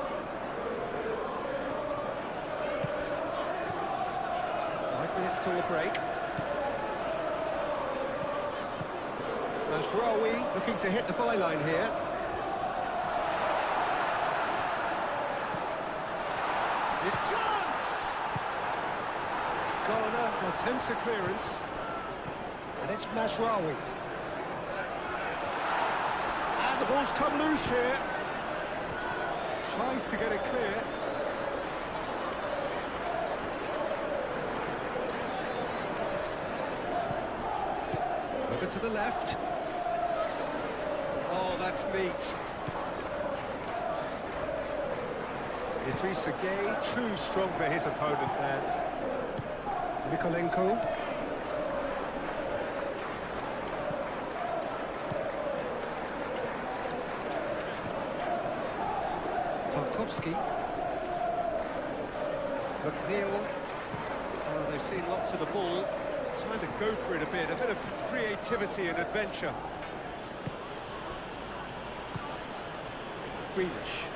5 minutes till the break. Mazraoui looking to hit the byline here. His chance! Garner attempts a clearance. And it's Mazraoui. And the ball's come loose here. Tries to get it clear. Over to the left. Oh, that's neat. Idrissa Gueye, too strong for his opponent there. Nikolenko. Tarkowski. McNeil. Oh, they've seen lots of the ball. Time to go for it a bit of creativity and adventure. Greenish.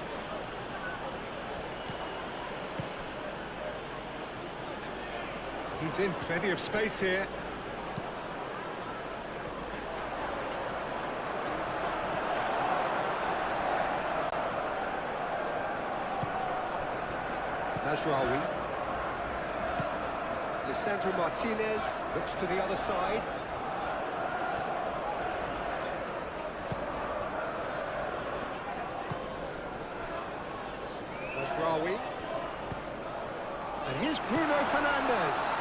He's in plenty of space here. Mazraoui. Lisandro Martinez looks to the other side. Mazraoui. And here's Bruno Fernandes.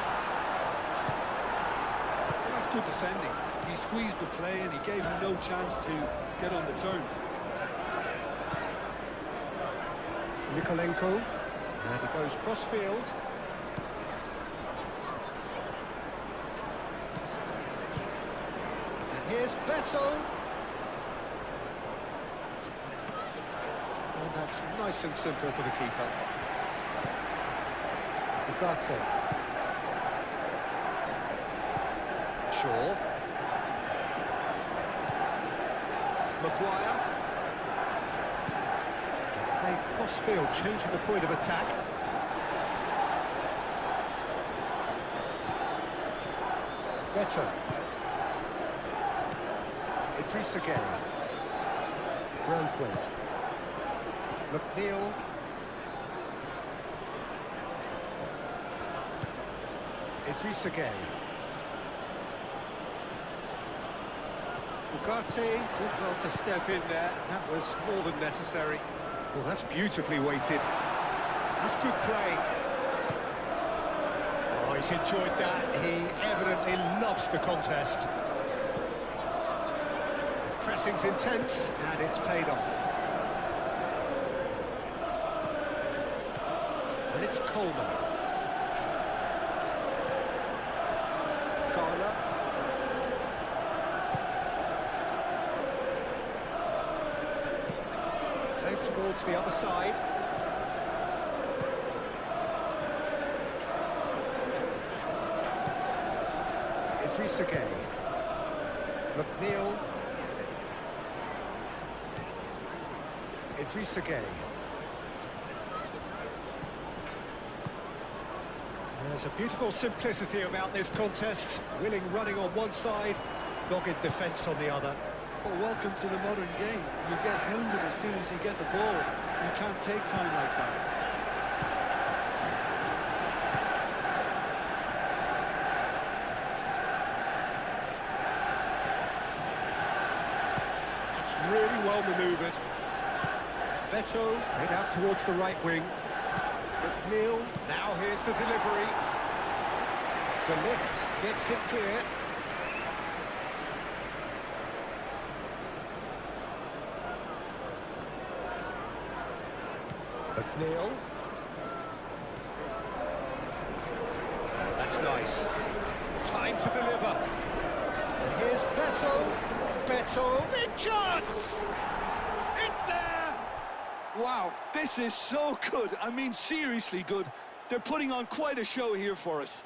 Well, that's good defending. He squeezed the play and he gave him no chance to get on the turn. Nikolenko. And he goes cross-field. And here's Beto. And that's nice and simple for the keeper. Ugarte. Shaw. Maguire. Played cross-field, changing the point of attack. Beto. Idrissa Gueye. Braithwaite. McNeil. Idrissa Gueye. Ugarte did well to step in there. That was more than necessary. Well, that's beautifully weighted. That's good play. Oh, he's enjoyed that. He evidently loves the contest. The pressing's intense, and it's paid off. And it's Coleman. Garner. Played towards the other side. Idrissa Gueye. McNeil. Idrissa Gueye. There's a beautiful simplicity about this contest. Willing running on one side, dogged defence on the other. Well, welcome to the modern game. You get hounded as soon as you get the ball. You can't take time like that. It's really well manoeuvred. Beto played out towards the right wing. McNeil, now here's the delivery. De Ligt gets it clear. McNeil. That's nice. Time to deliver. And here's Beto. Beto, big chance! It's there! Wow, this is so good. I mean, seriously good. They're putting on quite a show here for us.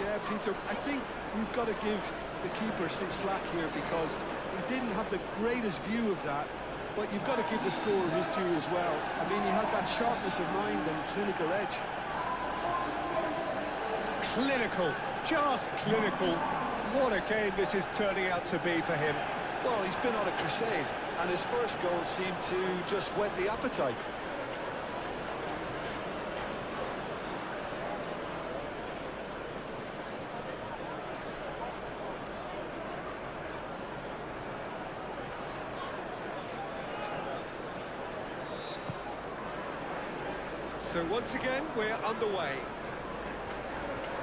Yeah, Peter, I think we've got to give the keeper some slack here because he didn't have the greatest view of that, but you've got to give the scorer his due as well. I mean, he had that sharpness of mind and clinical edge. Clinical, just clinical. What a game this is turning out to be for him. Well, he's been on a crusade, and his first goal seemed to just whet the appetite. So once again, we're underway.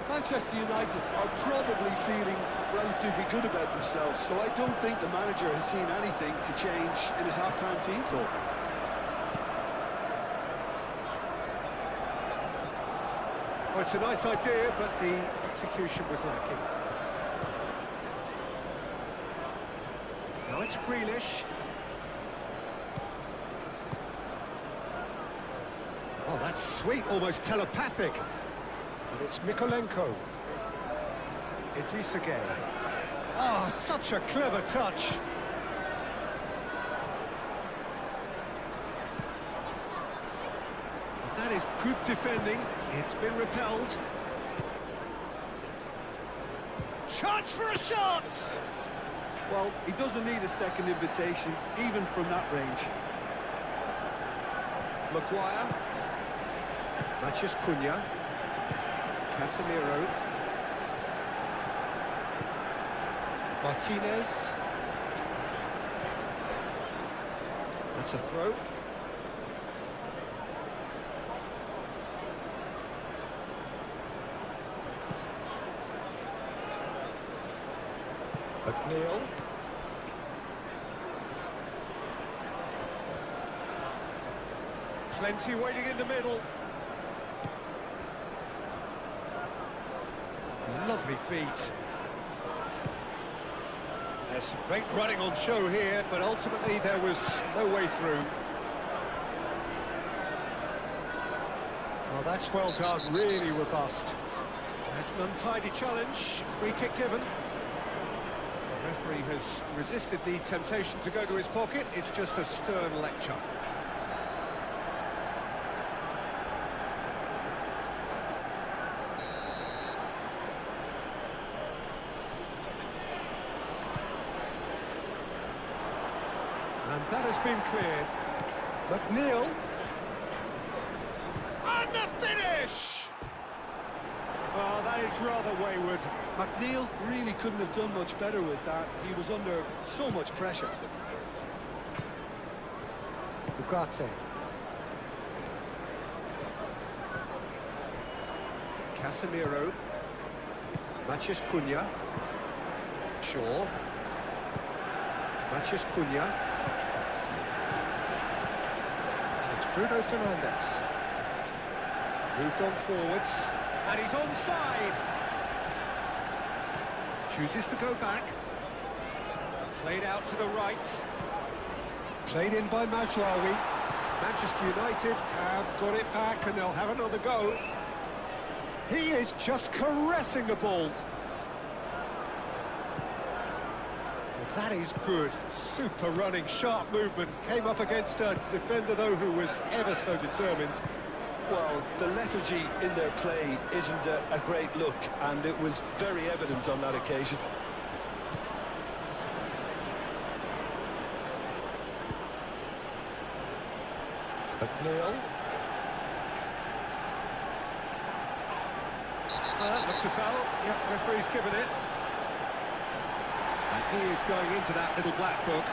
Manchester United are probably feeling relatively good about themselves, so I don't think the manager has seen anything to change in his half-time team talk. Well, it's a nice idea, but the execution was lacking. Now it's Grealish. Oh, that's sweet, almost telepathic. And it's Mykolenko. Idrissa Gueye. Oh, such a clever touch. And that is good defending. It's been repelled. Chance for a shot! Well, he doesn't need a second invitation, even from that range. Maguire. Mathias Cunha. Casemiro. Martinez. That's a throw. McNeil. Plenty waiting in the middle. Lovely feet. There's some great running on show here, but ultimately there was no way through. Oh, that's well done, really robust. That's an untidy challenge, free kick given. The referee has resisted the temptation to go to his pocket. It's just a stern lecture. And that has been cleared. McNeil. And the finish! Oh, that is rather wayward. McNeil really couldn't have done much better with that. He was under so much pressure. Ugarte. Casemiro. Mathias Cunha. Shaw. Mathias Cunha. And it's Bruno Fernandes. Moved on forwards. And he's onside. Chooses to go back. Played out to the right. Played in by Mazraoui. Manchester United have got it back and they'll have another go. He is just caressing the ball. Well, that is good. Super running, sharp movement. Came up against a defender, though, who was ever so determined. Well, the lethargy in their play isn't a great look, and it was very evident on that occasion. McNeil. That looks a foul. Yep, referee's given it. And he is going into that little black book.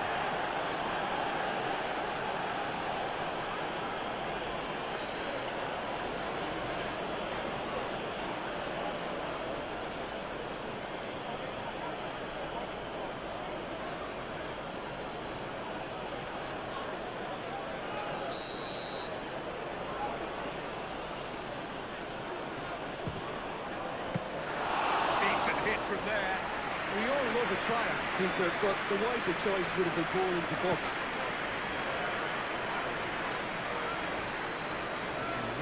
love a triumph, Peter, but the wiser choice would have been ball into box.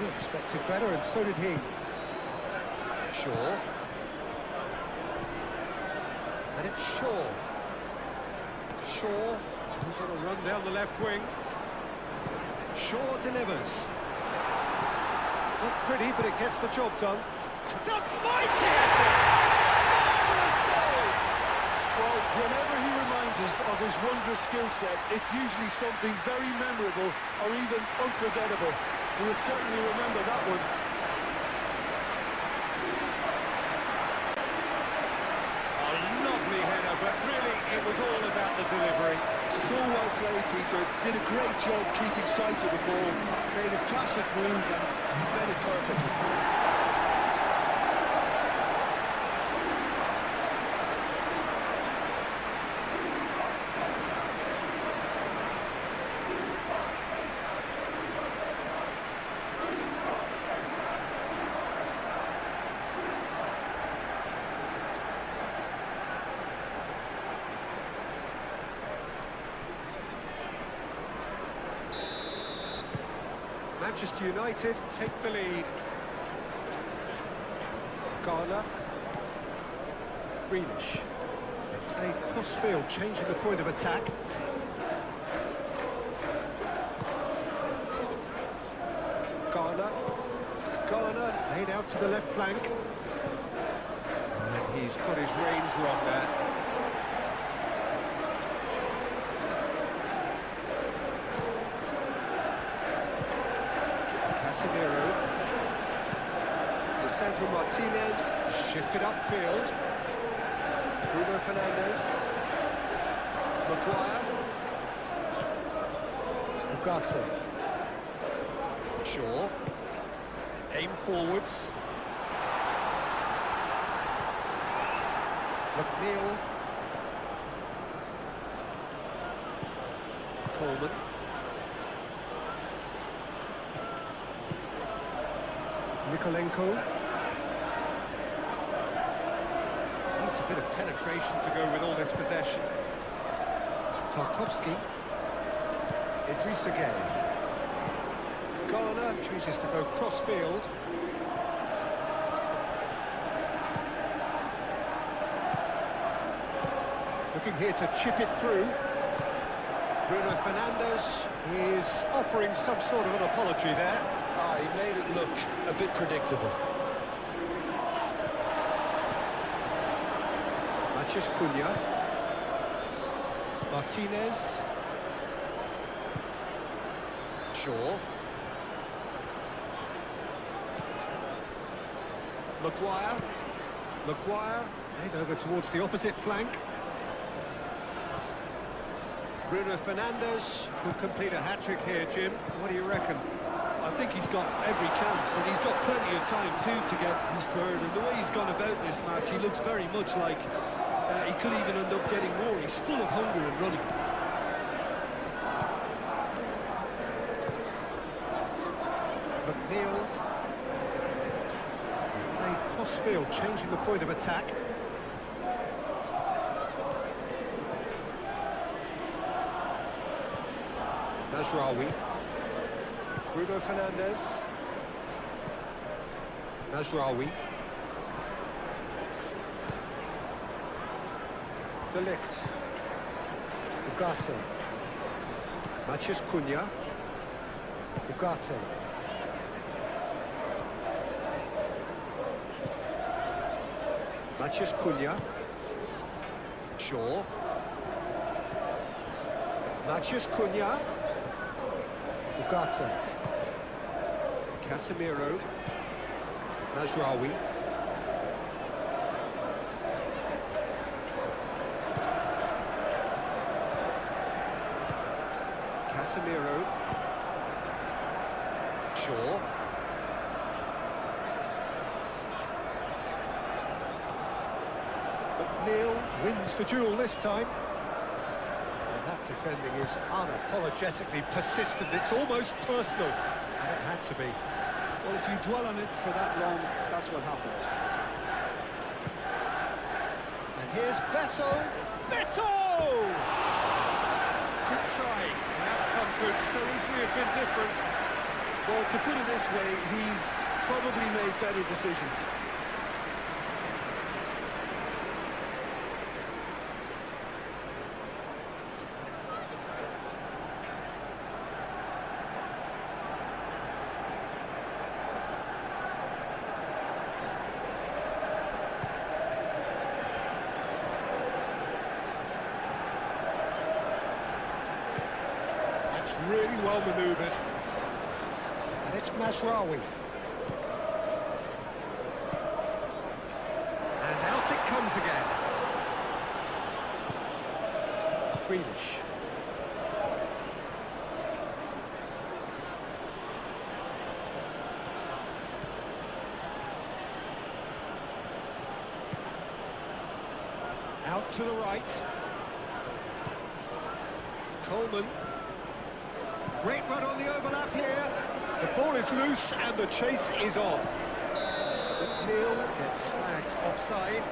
He expected better, and so did he. Shaw. And it's Shaw. Shaw, who's on a run down the left wing. Shaw delivers. Not pretty, but it gets the job done. It's a mighty effort! Marvellous goal! Well, whenever he reminds us of his wondrous skill set, it's usually something very memorable or even unforgettable. We'll certainly remember that one. A lovely header, but really it was all about the delivery. So well played, Peter. Did a great job keeping sight of the ball. Made a classic move and read it perfectly. Manchester United take the lead. Garner. Grealish. Played cross-field, changing the point of attack. Garner. Garner laid out to the left flank. And he's got his reins wrong there. Casemiro. Lisandro Martinez shifted upfield. Bruno Fernandes. Maguire. Ugarte. Shaw. Aim forwards. McNeil. Coleman. Nikolenko. Needs a bit of penetration to go with all this possession. Tarkowski. Idrissa Gueye. Garner chooses to go cross-field. Looking here to chip it through. Bruno Fernandes is offering some sort of an apology there. He made it look a bit predictable. Mathias Cunha. Martinez. Shaw. Maguire. Maguire played over towards the opposite flank. Bruno Fernandes could complete a hat-trick here, Jim. What do you reckon? I think he's got every chance, and he's got plenty of time too to get his third. And the way he's gone about this match, he looks very much like he could even end up getting more. He's full of hunger and running. McNeil. Played cross-field, changing the point of attack. Mazraoui. Bruno Fernandes. Mazraoui. De Ligt. Ugarte. Mathias Cunha. Ugarte. Mathias Cunha. Shaw. Mathias Cunha. Ugarte. Casemiro. Mazraoui. Casemiro. Shaw. McNeil wins the duel this time. And that defending is unapologetically persistent. It's almost personal. And it had to be. Well, if you dwell on it for that long, that's what happens. And here's Beto. Beto! Good try. The outcome could so easily have been different. Well, to put it this way, he's probably made better decisions. That's really well manoeuvred. And it's Masraoui. And out it comes again. Greenish. Out to the right. Coleman. Great run on the overlap here. The ball is loose and the chase is on. McNeil gets flagged offside.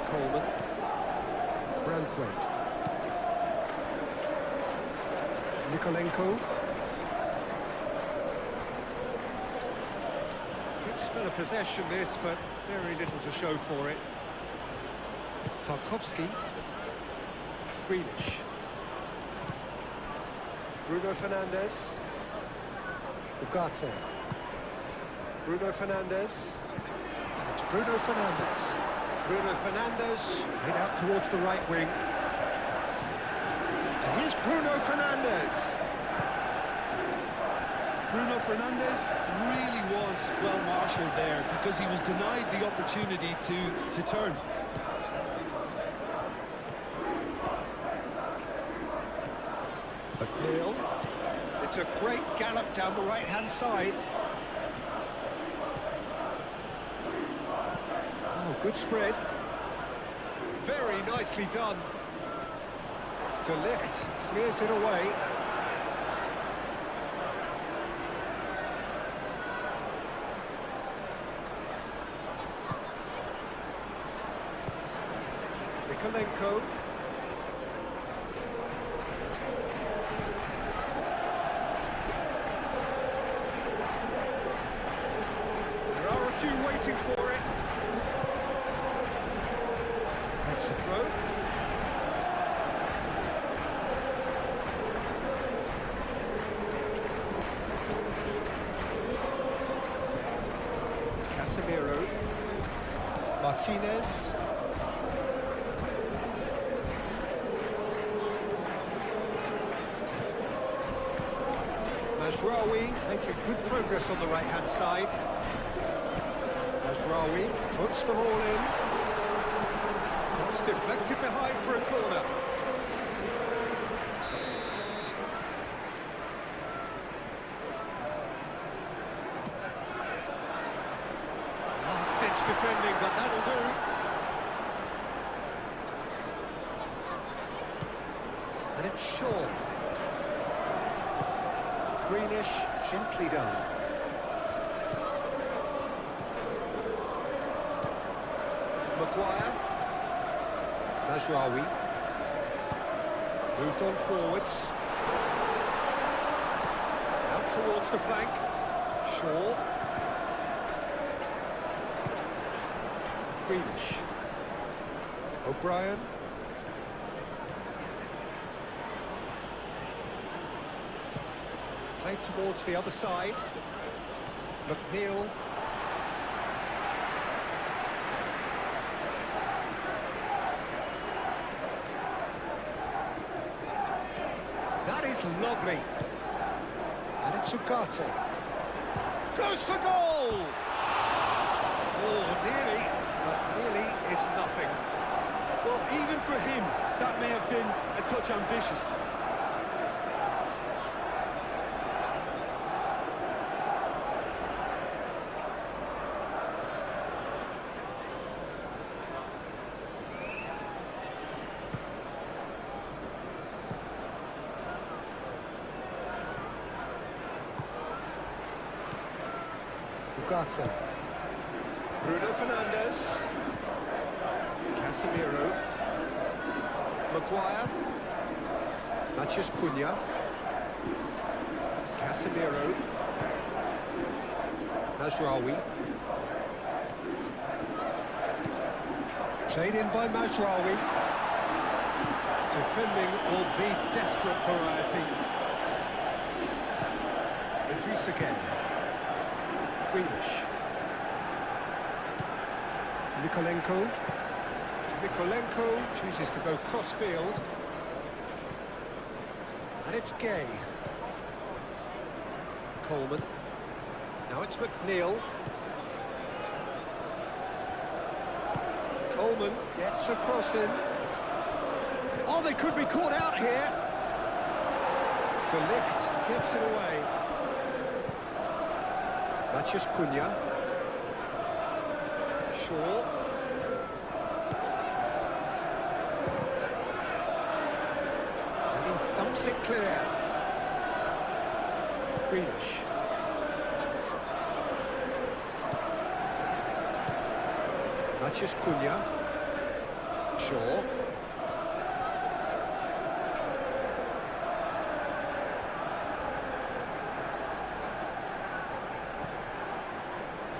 Coleman. Branthwaite. Nikolenko. Good spell of possession this, but very little to show for it. Tarkovsky. Greenish. Bruno Fernandes. Ugarte. Bruno Fernandes. And it's Bruno Fernandes. Bruno Fernandes, played out towards the right wing. And here's Bruno Fernandes. Bruno Fernandes really was well marshalled there because he was denied the opportunity to turn. McNeil. It's a great gallop down the right-hand side. Oh, good spread. Very nicely done. De Ligt clears it away. Nikolenko. There are a few waiting for it. That's the throw. Casemiro. Martinez. Masraoui making good progress on the right-hand side. Masraoui puts them all in. It's deflected behind for a corner. Last-ditch defending, but that'll do. And it's Shaw. Greenish, gently done. Maguire. Masraoui. Moved on forwards. Out towards the flank. Shaw. Greenish. O'Brien. Played towards the other side. McNeil. That is lovely. And it's Ugarte. Goes for goal! Oh, nearly, but nearly is nothing. Well, even for him, that may have been a touch ambitious. Ugarte. Bruno Fernandes. Casemiro. Maguire. Matheus Cunha. Casemiro. Mazraoui. Played in by Mazraoui. Defending of the desperate variety. Idrissa Gueye. Grealish. Mikolenko chooses to go cross-field. And it's Gay. Coleman. Now it's McNeil. Coleman gets a cross in. Oh, they could be caught out here. De Ligt gets it away. Matheus Cunha. Shaw. And he thumps it clear. Grealish. Matheus Cunha. Shaw.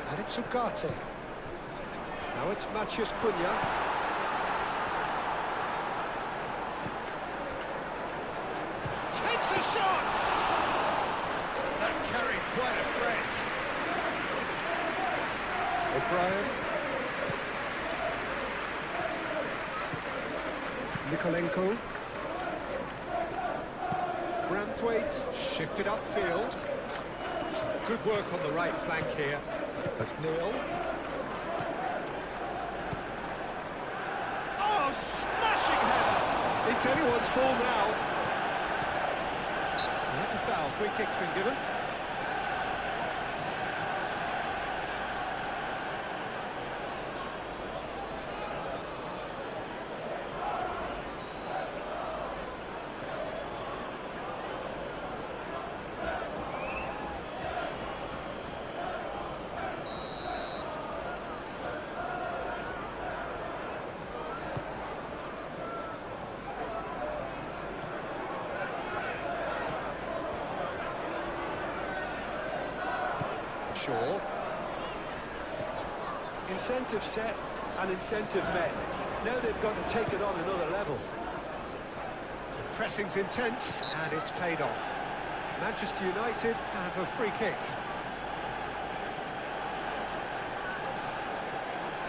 And it's Ugarte. Now it's Matheus Cunha. Takes a shot! That carried quite a threat. O'Brien. Mikolenko. Branthwaite shifted upfield. Some good work on the right flank here. McNeil. Oh, smashing header! It's anyone's ball now. And that's a foul. Free kick's been given. Shaw. Incentive set and incentive met. Now they've got to take it on another level. The pressing's intense, and it's paid off. Manchester United have a free kick.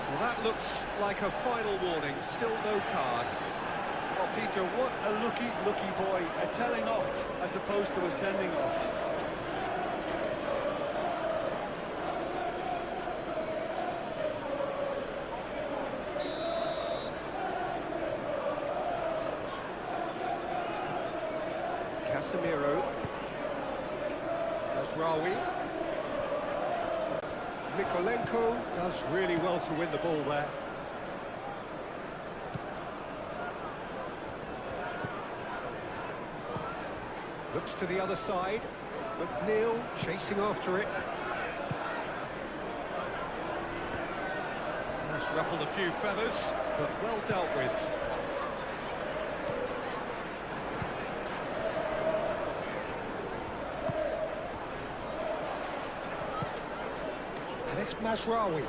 Well, that looks like a final warning. Still no card. Oh, Peter, what a lucky boy. A telling off as opposed to a sending off. Casemiro. Mazraoui. Mikolenko does really well to win the ball there. Looks to the other side. McNeil chasing after it. That's ruffled a few feathers, but well dealt with. And it's Mazraoui.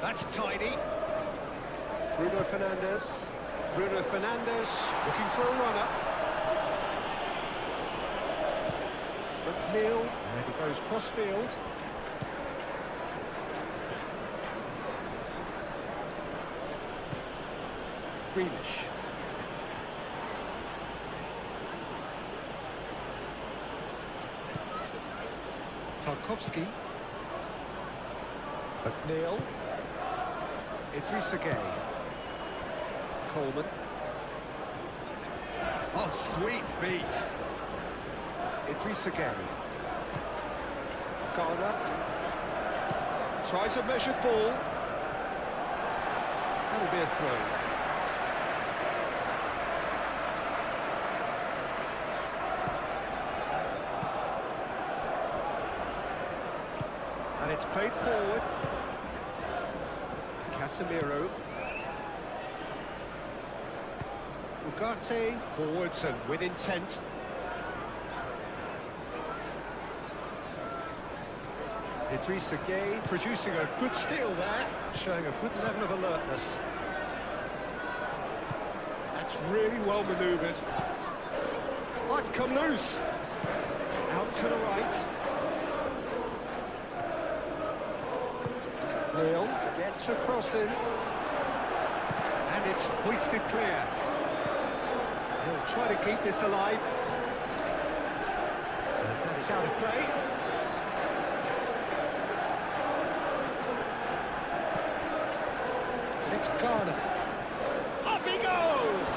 That's tidy. Bruno Fernandes. Bruno Fernandes looking for a runner. McNeil, and he goes cross-field. Grealish. Tarkowski. McNeil. Idrissa Gueye. Coleman. Oh, sweet feet. Idrissa Gueye. Garner. Tries a measured ball. That'll be a throw. it's played forward. Casemiro. Ugarte forwards and with intent. Idrissa Gueye producing a good steal there, showing a good level of alertness. That's really well manoeuvred. Oh, it's come loose. Out to the right. Neil gets a cross in. And it's hoisted clear. He'll try to keep this alive. And that is out of play. And it's Garner. Up he goes!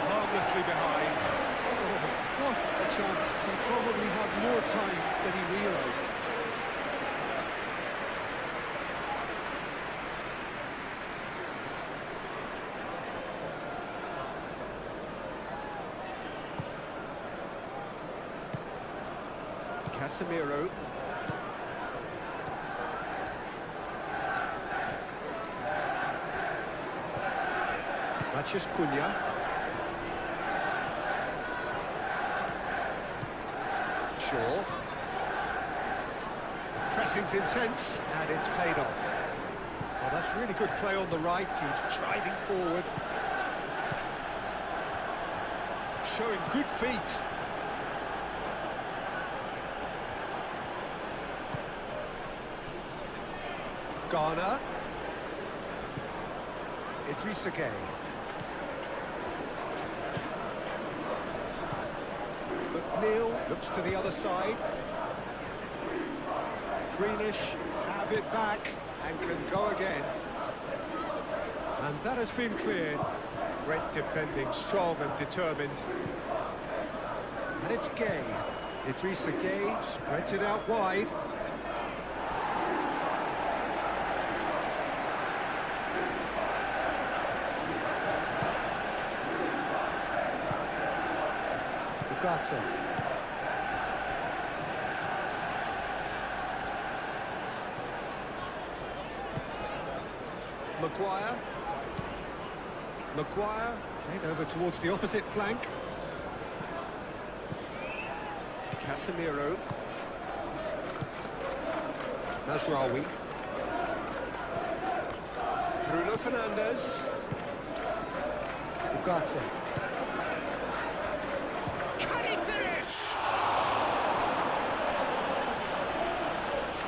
Harmlessly behind. Oh, what a chance. He probably had more time than he realised. Casemiro. Mathias Cunha. Shaw. Pressing's intense, and it's paid off. Oh, that's really good play on the right. He's driving forward. Showing good feet. Garner. Idrissa Gueye. McNeil looks to the other side. Greenish have it back and can go again. And that has been cleared. Great defending, strong and determined. And it's Gueye. Idrissa Gueye spreads it out wide. Ugarte. Maguire played over towards the opposite flank. Casemiro. Mazraoui. Bruno Fernandes. Ugarte.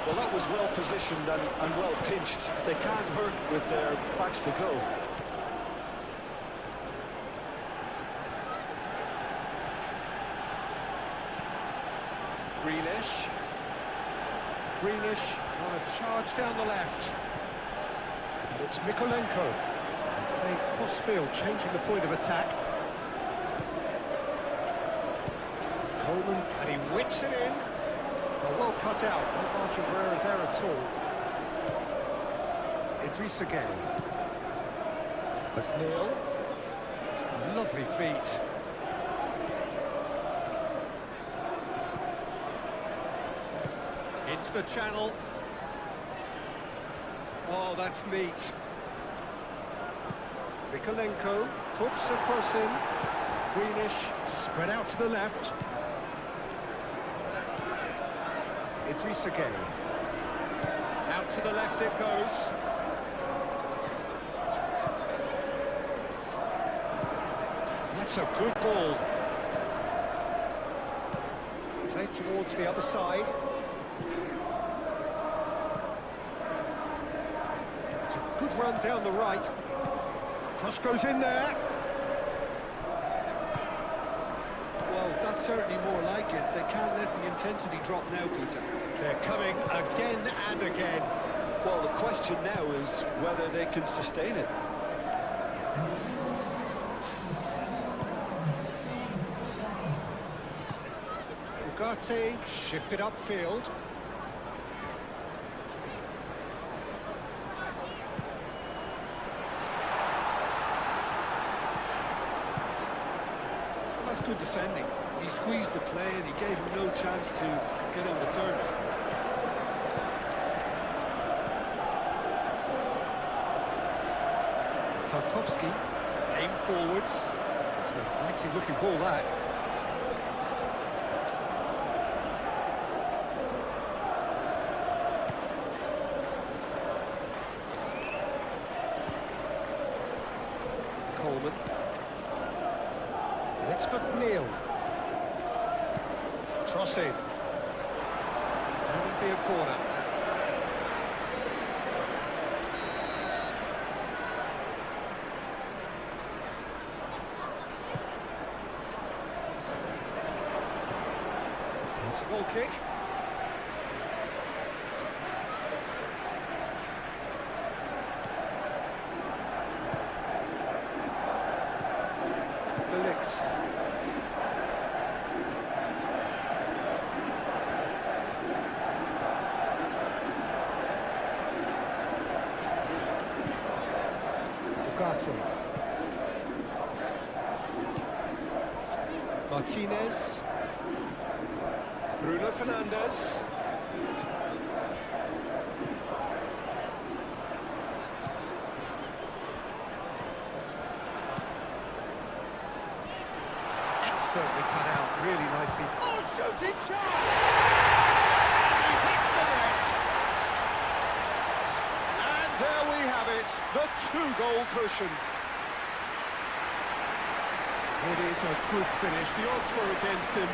Well, that was well positioned and well pinched. They can't hurt with their backs to go. Greenish on a charge down the left. And it's Mikolenko. Playing cross-field, changing the point of attack. Coleman, and he whips it in. Well cut out, no margin for error there at all. Idrissa Gueye. McNeil. Lovely feet. Into the channel. Oh, that's neat. Mikolenko puts a cross in. Greenish spread out to the left. Idrissa Gueye. Out to the left it goes. That's a good ball. Played towards the other side. It's a good run down the right. Cross goes in there. Well, that's certainly more like it. They can't let the intensity drop now, Peter. They're coming again and again. Well, the question now is whether they can sustain it. Ugarte shifted upfield. That's good defending. He squeezed the play and he gave him no chance to get on the turn. Tarkovsky, aim forwards. It's a mighty looking ball, that. Coleman. And it's McNeil. Cross in. That'll be a corner. It's a goal kick. Delict. Ugarte. Martinez. Bruno Fernandes. Expertly cut out, really nicely. Oh, shooting chance! He hits the net. And there we have it, the two-goal cushion. It is a good finish. The odds were against him.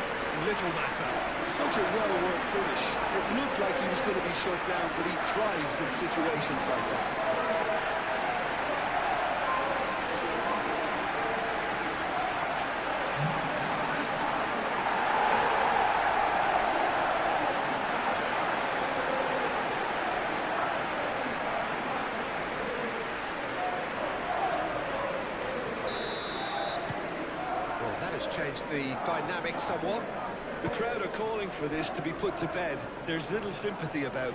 Little matter. Such a well-worked finish. It looked like he was going to be shut down, but he thrives in situations like that. Well, that has changed the dynamic somewhat. The crowd are calling for this to be put to bed. There's little sympathy about.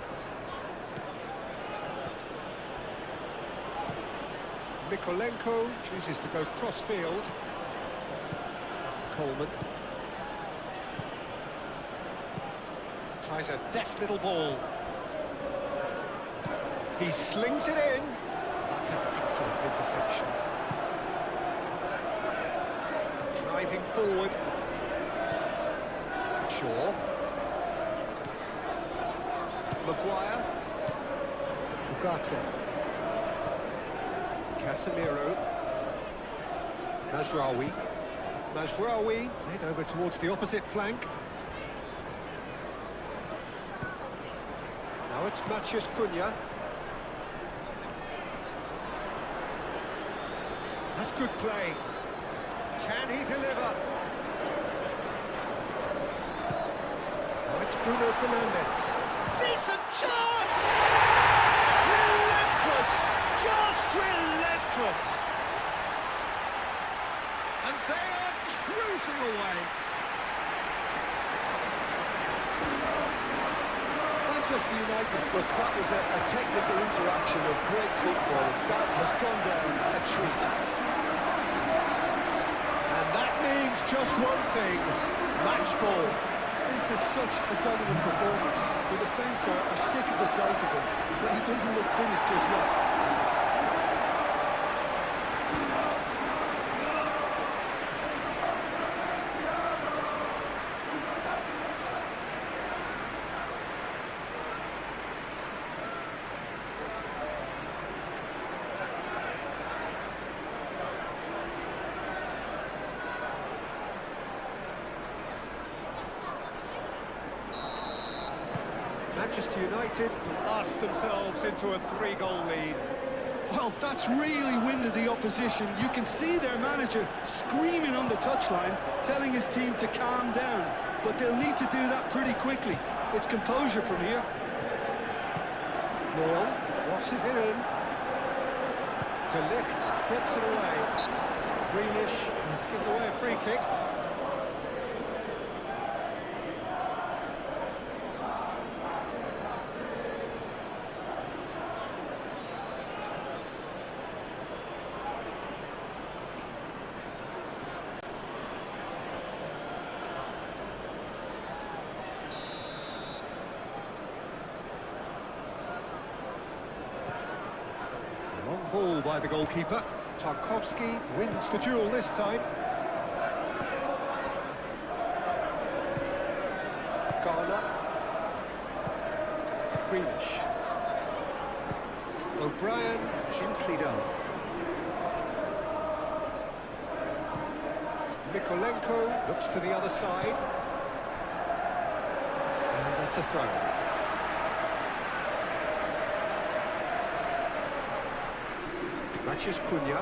Mikolenko chooses to go cross-field. Coleman. Tries a deft little ball. He slings it in. That's an excellent interception. Driving forward. Shaw. Maguire. Ugarte. Casemiro. Mazraoui. Mazraoui played over towards the opposite flank. Now it's Matheus Cunha. That's good play. Can he deliver? Now it's Bruno Fernandes. Decent chance! Relentless! Just relentless! And they are cruising away. Manchester United, look, that was a technical interaction of great football. That has gone down a treat. And that means just one thing, match ball. This is such a dominant performance. The defence are sick of the sight of him, but he doesn't look finished just yet. Manchester United blast themselves into a 3-goal lead. Well, that's really winded the opposition. You can see their manager screaming on the touchline, telling his team to calm down. But they'll need to do that pretty quickly. It's composure from here. Neil crosses it in. Delict gets it away. Greenish has given away a free kick. Long ball by the goalkeeper. Tarkowski wins the duel this time. Garner. Grealish. O'Brien, gently done. Mikolenko looks to the other side. And that's a throw. Matches Cunha.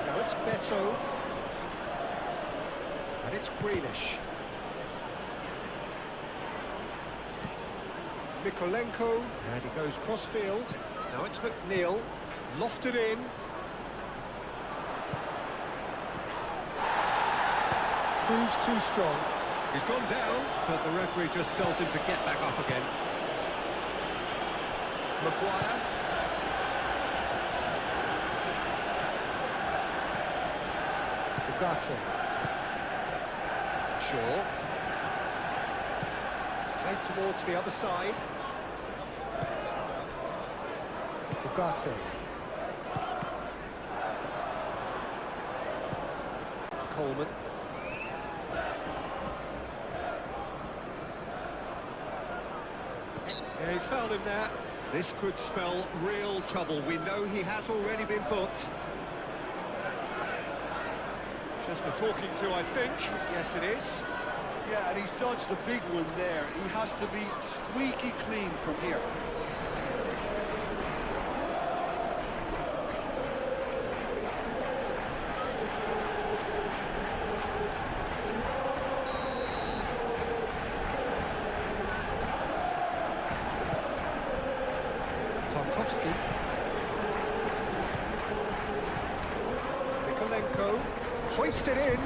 Now it's Beto. And it's Grealish. Mikolenko, and he goes cross-field. Now it's McNeil, lofted in. Proves too strong. He's gone down, but the referee just tells him to get back up again. Maguire. Ugarte. Shaw. Played towards the other side. Ugarte. Coleman. Yeah, he's fouled him there. This could spell real trouble. We know he has already been booked. Just a talking to, I think. Yes, it is. Yeah, and he's dodged a big one there. He has to be squeaky clean from here. Tarkowski. Mikolenko. Hoisted in.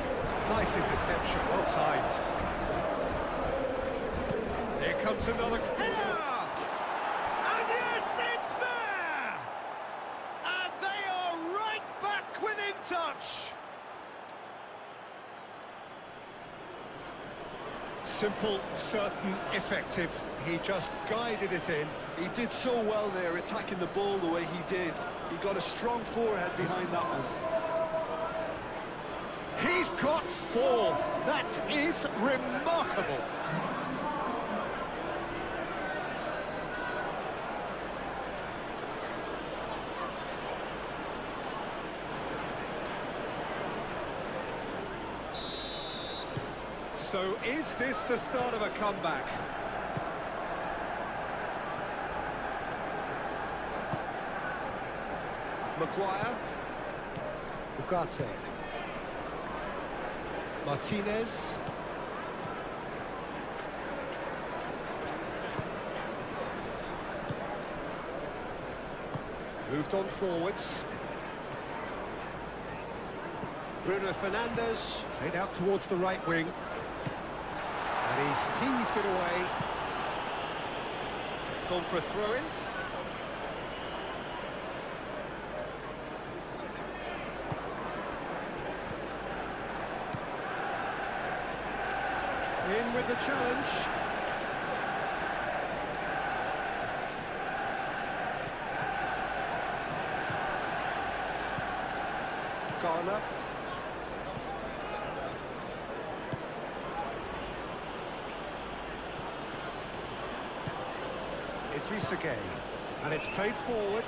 Nice interception, well timed. Here comes another header! And yes, it's there! And they are right back within touch! Simple, certain, effective. He just guided it in. He did so well there, attacking the ball the way he did. He got a strong forehead behind that one. He's got 4. That is remarkable. So is this the start of a comeback? Maguire. Ugarte. Martinez. Moved on forwards. Bruno Fernandes played out towards the right wing. And he's heaved it away. It's gone for a throw-in. In with the challenge. Garner. Idrissa Gueye. And it's played forward.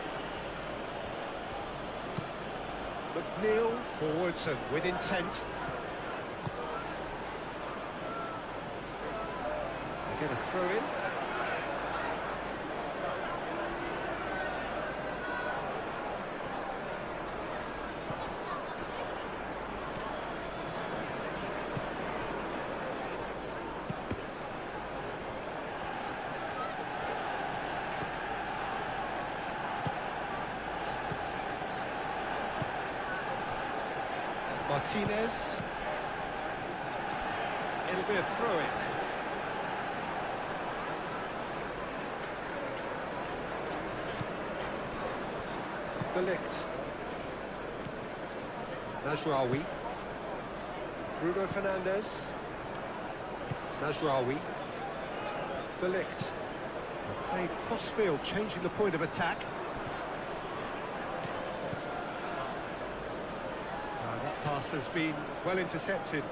McNeil forwards and with intent. They get a throw in. Martinez. It'll be a throw-in. De Ligt. Mazraoui. Bruno Fernandes. Mazraoui. De Ligt. Played cross-field, changing the point of attack. That pass has been well intercepted.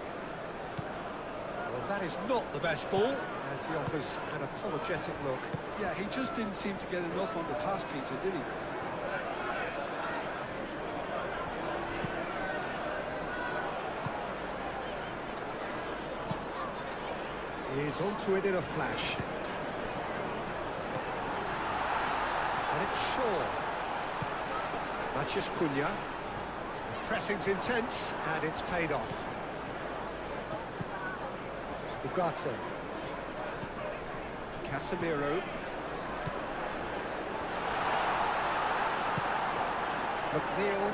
Well, that is not the best ball, and he offers an apologetic look. Yeah, he just didn't seem to get enough on the pass, Peter, did he? He's onto it in a flash. And it's Shaw. Mathias Cunha. The pressing's intense, and it's paid off. Ugarte. Casemiro. McNeil.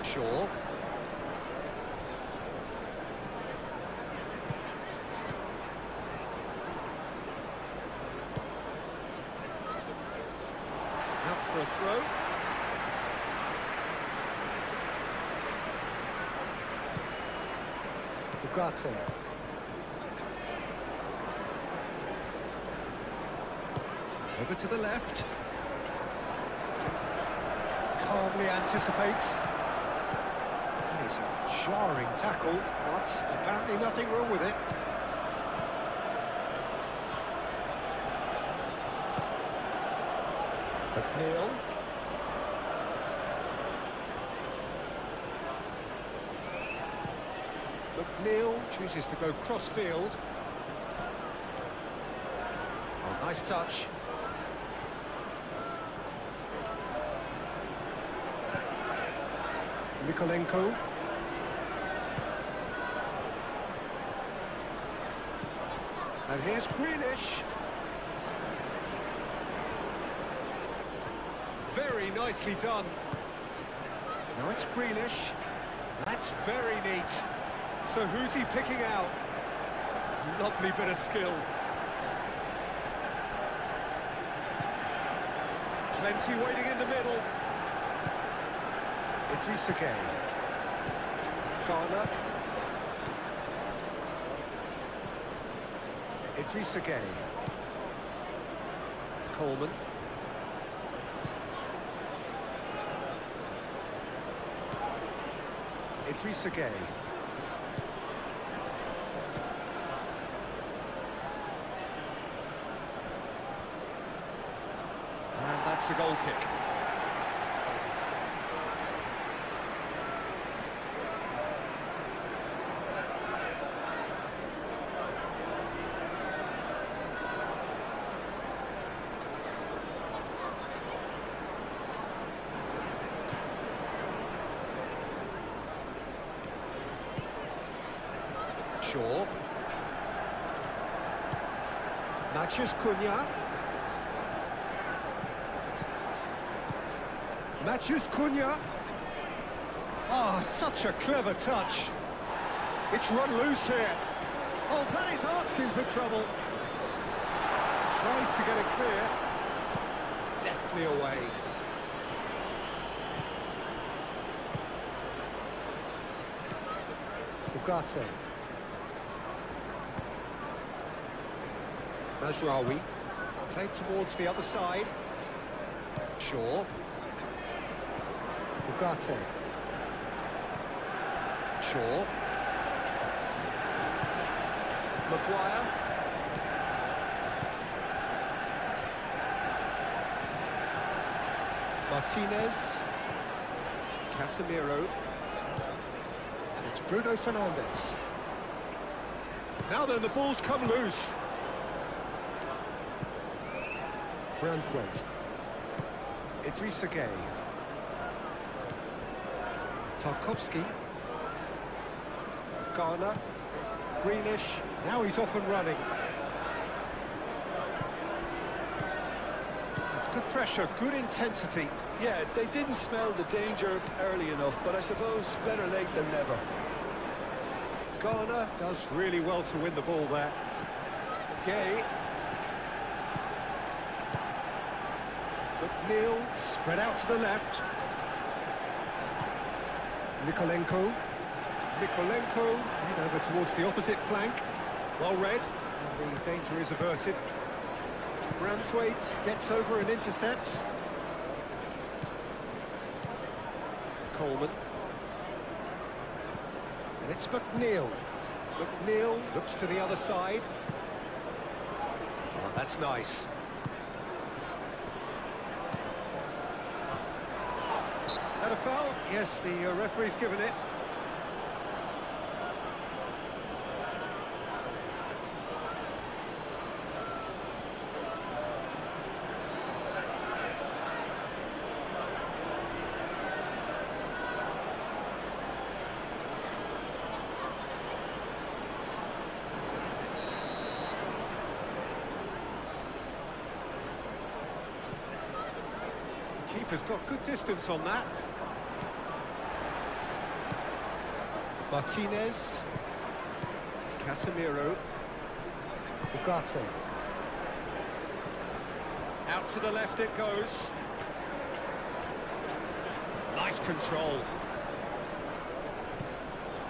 Shaw. Out for a throw. Ugarte. Over to the left. Calmly anticipates. That is a jarring tackle, but apparently nothing wrong with it. McNeil. McNeil chooses to go cross-field. Oh, nice touch. Nikolenko. And here's Grealish. Very nicely done. Now it's Grealish. That's very neat. So who's he picking out? Lovely bit of skill. Plenty waiting in the middle. Idrissa Gueye. Garner. Idrissa Gueye. Coleman. Idrissa Gueye. And that's a goal kick. Shaw. Mathias Cunha. Mathias Cunha. Oh, such a clever touch. It's run loose here. Oh, that is asking for trouble. Tries to get it clear. Deftly away. Ugarte. Mazraoui. Played towards the other side. Shaw. Ugarte. Shaw. Maguire. Martinez. Casemiro. And it's Bruno Fernandes. Now then, the ball's come loose. Branthwaite. Idrissa Gueye. Tarkowski. Garner. Grealish. Now he's off and running. It's good pressure, good intensity. Yeah, they didn't smell the danger early enough, but I suppose better late than never. Garner does really well to win the ball there. Gueye. McNeil spread out to the left. Nikolenko. Nikolenko played over towards the opposite flank. Well read, and the danger is averted. Branthwaite gets over and intercepts. Coleman. And it's McNeil. McNeil looks to the other side. Oh, that's nice. That a foul? Yes, the referee's given it. Keeper's got good distance on that. Martinez. Casemiro. Ugarte. Out to the left it goes. Nice control.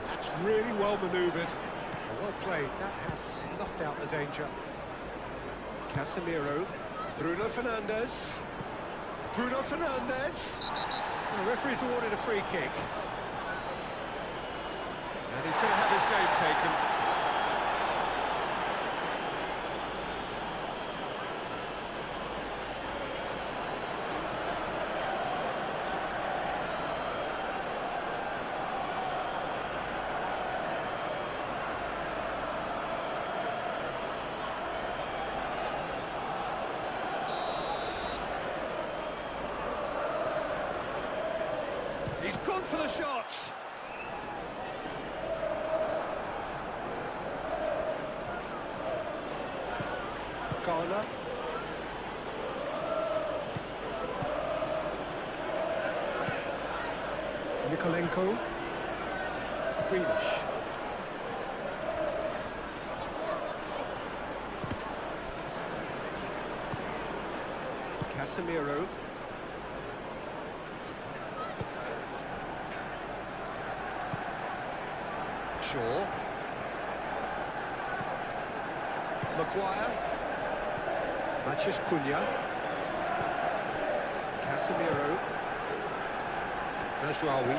That's really well manoeuvred. Well played. That has snuffed out the danger. Casemiro. Bruno Fernandes. Bruno Fernandes. The referee's awarded a free kick. And he's going to have his name taken. He's gone for the shots. Garner. Nikolenko. Grealish. Casemiro. Shaw. Maguire. Matheus Cunha. Casemiro. Najraoui.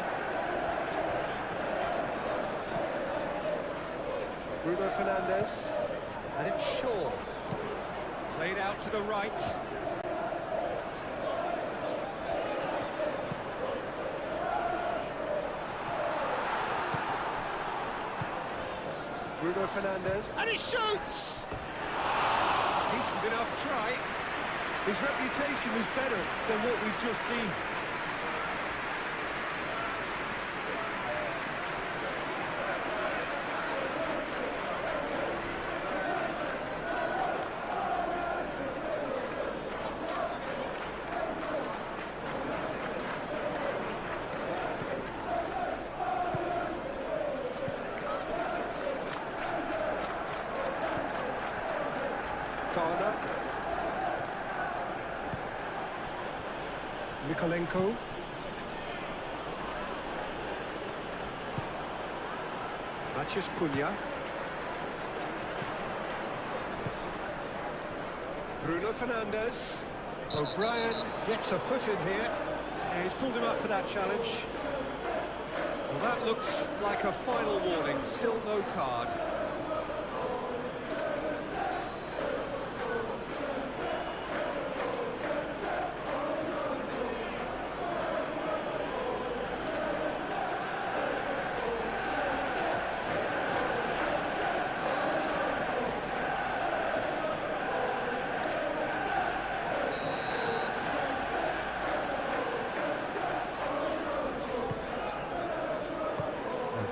Bruno Fernandes. And it's Shaw. Played out to the right. Bruno Fernandes. And he shoots! Decent enough try. His reputation is better than what we've just seen. Garner. Nikolenko. Matheus Cunha. Bruno Fernandes. O'Brien gets a foot in here. And he's pulled him up for that challenge. Well, that looks like a final warning. Still no card.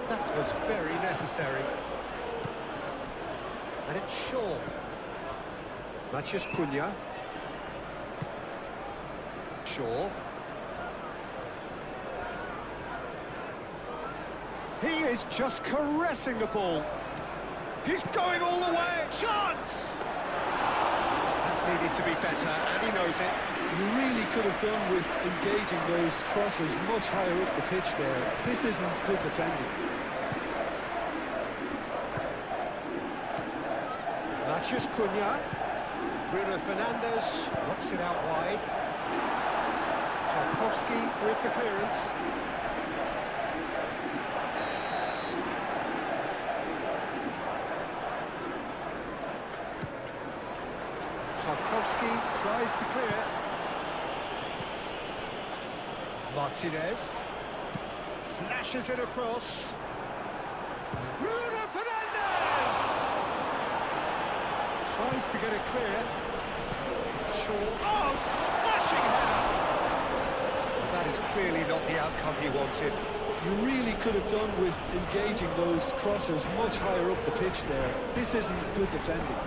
That was very necessary. And it's Shaw. Matheus Cunha. Shaw. He is just caressing the ball. He's going all the way. Chance! That needed to be better, and he knows it. You really could have done with engaging those crosses much higher up the pitch there. This isn't good defending. Matheus Cunha. Bruno Fernandes knocks it out wide. Tarkowski with the clearance. Tarkowski tries to clear. Martinez flashes it across. Bruno Fernandes tries to get it clear. Shaw, oh, smashing header! That is clearly not the outcome he wanted. You really could have done with engaging those crossers much higher up the pitch there. This isn't good defending.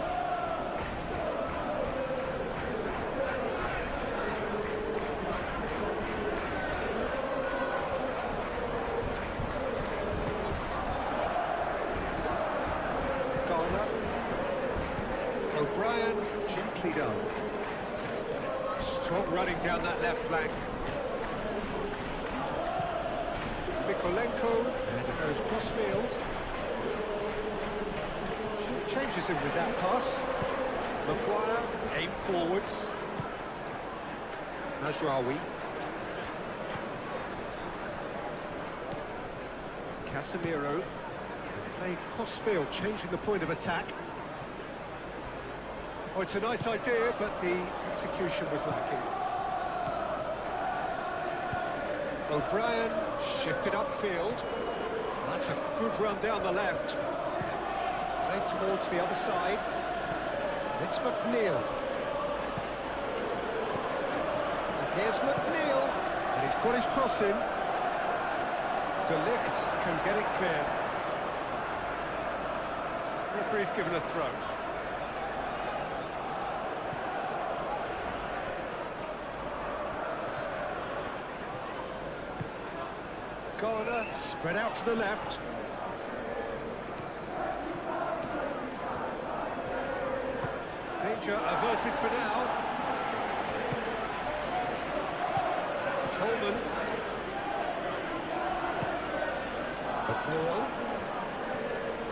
O'Brien, gently done. Strong running down that left flank. Mikolenko, and it goes cross-field. Changes him with that pass. Maguire, aim forwards. Mazraoui. Casemiro, playing cross-field, changing the point of attack. Oh, it's a nice idea, but the execution was lacking. O'Brien shifted upfield. That's a good run down the left. Played towards the other side. It's McNeil. And here's McNeil. And he's got his cross in. De Ligt can get it clear. Referee's given a throw. Garner spread out to the left. Danger averted for now. Coleman.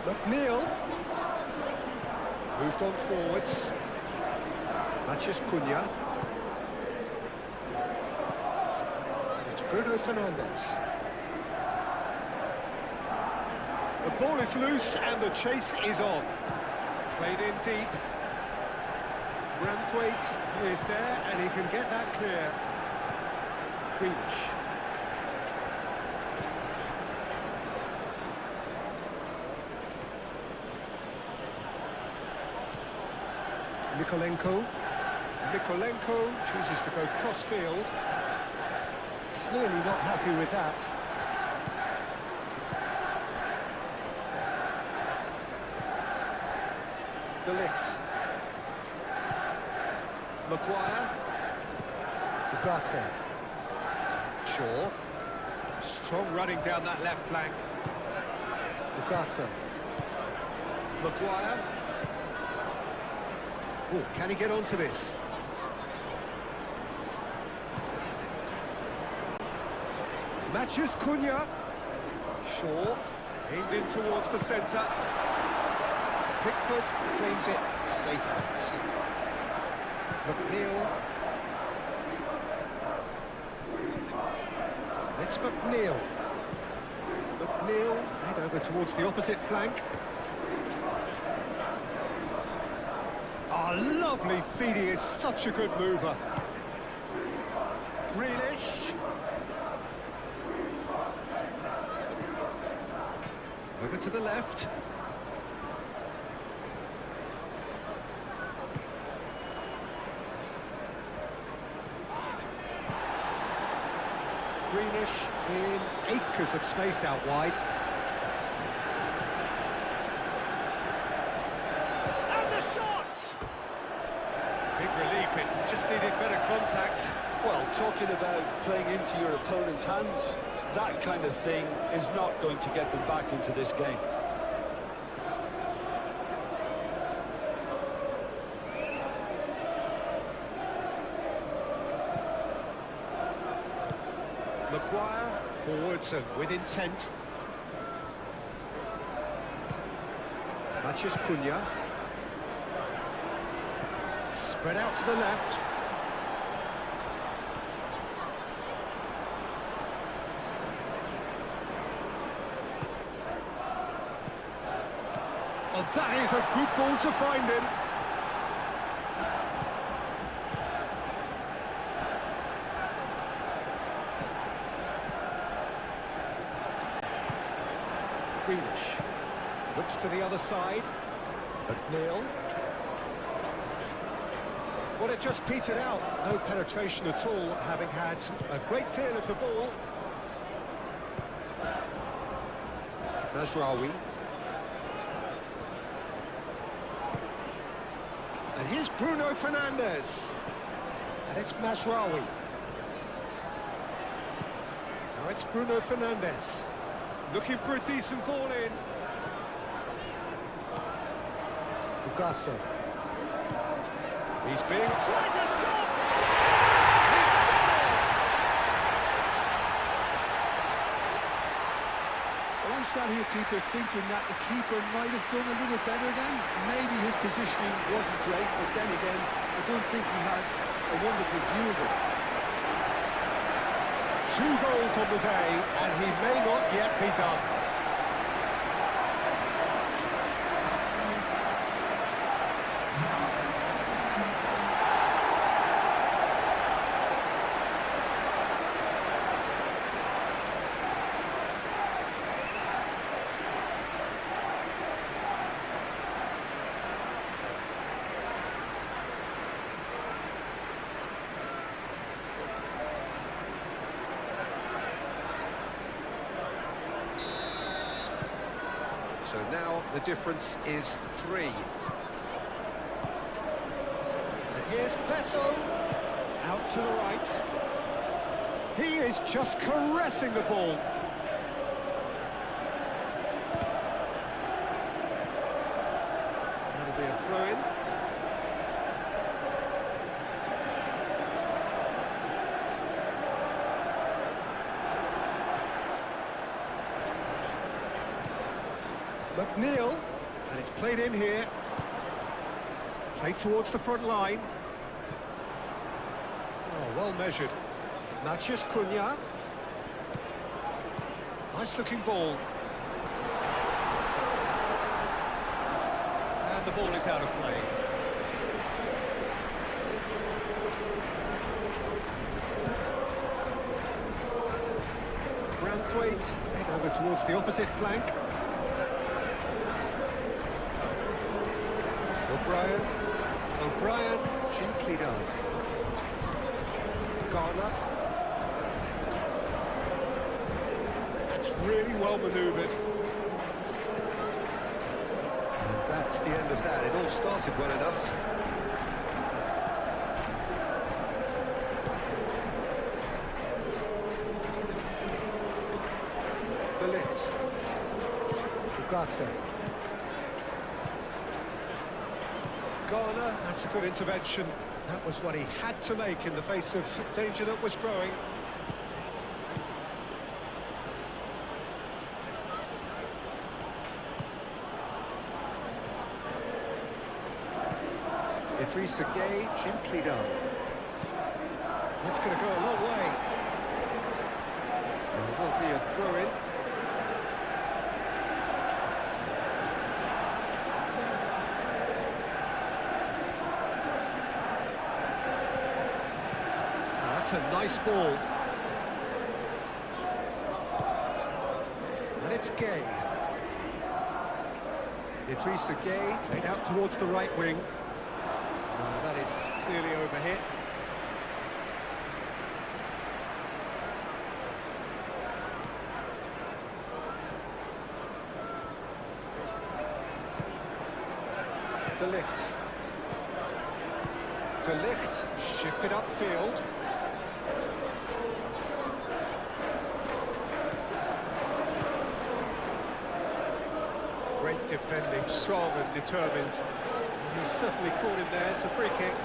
McNeil. Moved on forwards. Matches Cunha. And it's Bruno Fernandes. The ball is loose and the chase is on. Played in deep. Branthwaite is there and he can get that clear. Grealish. Mikolenko chooses to go cross-field. Clearly not happy with that. De Ligt. Maguire. Ugarte. Shaw. Strong running down that left flank. Ugarte. Maguire. Oh, can he get onto this? Matches Cunha. Shaw. Aimed in towards the centre. Pickford claims it, safe hands. McNeil. It's McNeil. McNeil head over towards the opposite flank. Oh, lovely feed, he is such a good mover. Grealish. Over to the left. Grealish in acres of space out wide. And the shot! Big relief, it just needed better contact. Well, talking about playing into your opponent's hands, that kind of thing is not going to get them back into this game. Maguire, forwards and with intent. Matches Cunha. Spread out to the left. Oh, that is a good ball to find him. Grealish looks to the other side. McNeil. Well, it just petered out. No penetration at all, having had a great deal of the ball. Mazraoui. And here's Bruno Fernandes. And it's Mazraoui. Now it's Bruno Fernandes. Looking for a decent ball in. Ugarte. He's being... Tries a shot! He scored! Well, I'm sat here, Peter, thinking that the keeper might have done a little better then. Maybe his positioning wasn't great, but then again, I don't think he had a wonderful view of it. 2 goals on the day, and he may not yet be done. So now the difference is 3. And here's Beto, out to the right. He is just caressing the ball. That'll be a throw-in. McNeil, and it's played in here. Played towards the front line. Oh, well measured. Matheus Cunha. Nice looking ball. And the ball is out of play. Branthwaite, head over towards the opposite flank. O'Brien, gently done. Garner. That's really well manoeuvred. And that's the end of that. It all started well enough. De Ligt. Ugarte. Garner, that's a good intervention. That was what he had to make in the face of danger that was growing. Idrissa Gueye, gently done. That's going to go a long way. There will be a throw-in. A nice ball. And it's Gueye. Idrissa Gueye played out towards the right wing. That is clearly overhit. De Ligt. De Ligt shifted upfield. Great defending, strong and determined. He's certainly caught him there. It's a free kick.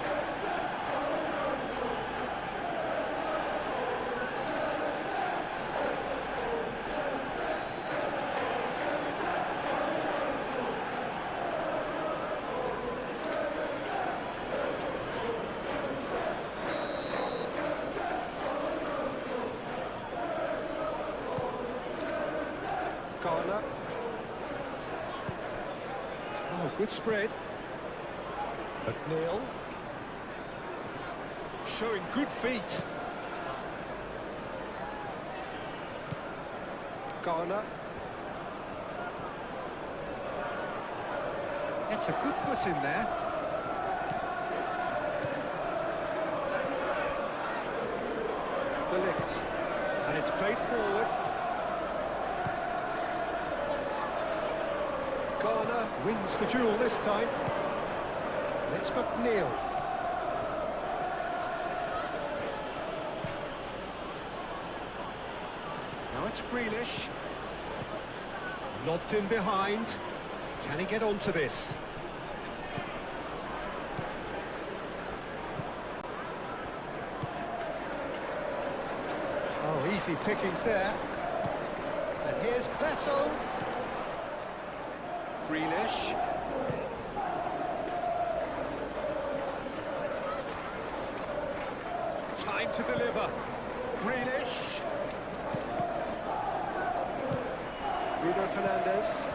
Oh, good spread. McNeil. Showing good feet. Garner. It's a good foot in there. Delict. And it's played forward. Garner wins the duel this time. And it's McNeil. Now it's Grealish. Lobbed in behind. Can he get onto this? Oh, easy pickings there. And here's Beto. Grealish. Time to deliver. Grealish. Bruno Fernandes.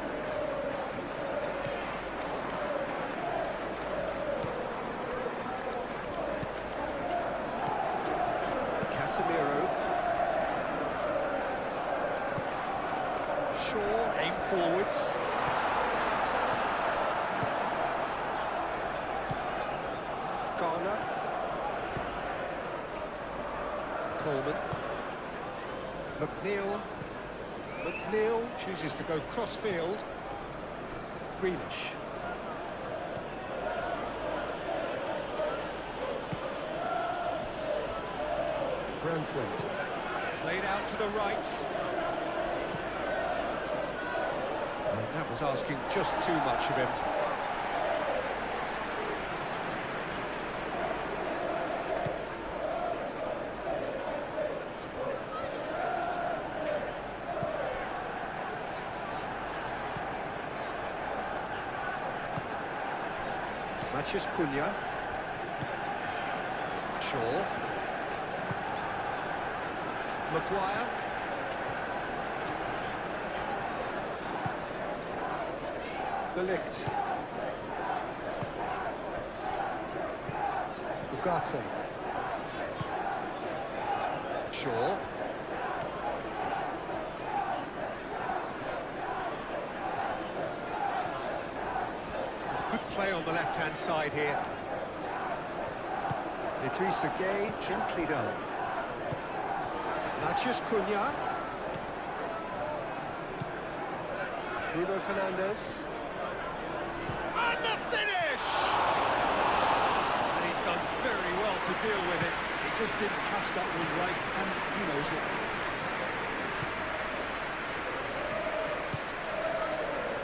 Casemiro. Shaw, aim forwards. Garner. Coleman. McNeil. McNeil chooses to go cross-field. Grealish. Branthwaite. Played out to the right. And that was asking just too much of him. Matches Cunha. Shaw. Maguire. Delict. Ugarte. Shaw. Good play on the left-hand side here. Idrissa Gueye, gently done. Matches Cunha. Bruno Fernandes. And the finish! And he's done very well to deal with it. He just didn't catch that one right, and he knows it.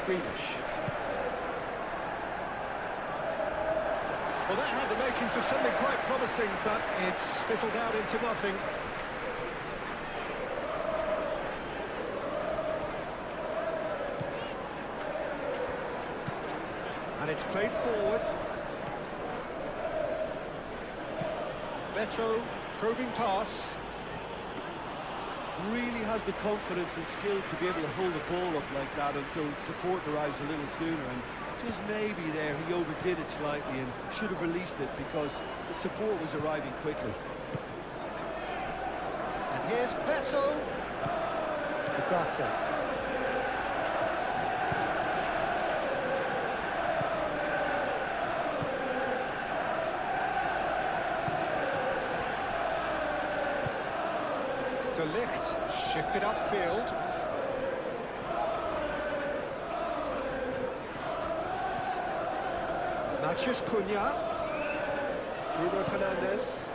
Grealish. Well, that had the makings of something quite promising, but it's fizzled out into nothing. And it's played forward. Beto, probing pass. Really has the confidence and skill to be able to hold the ball up like that until support arrives a little sooner, and just maybe there he overdid it slightly and should have released it because the support was arriving quickly. And here's Beto. Ugarte. Delict shifted upfield. Matches Cunha. Bruno Fernandes.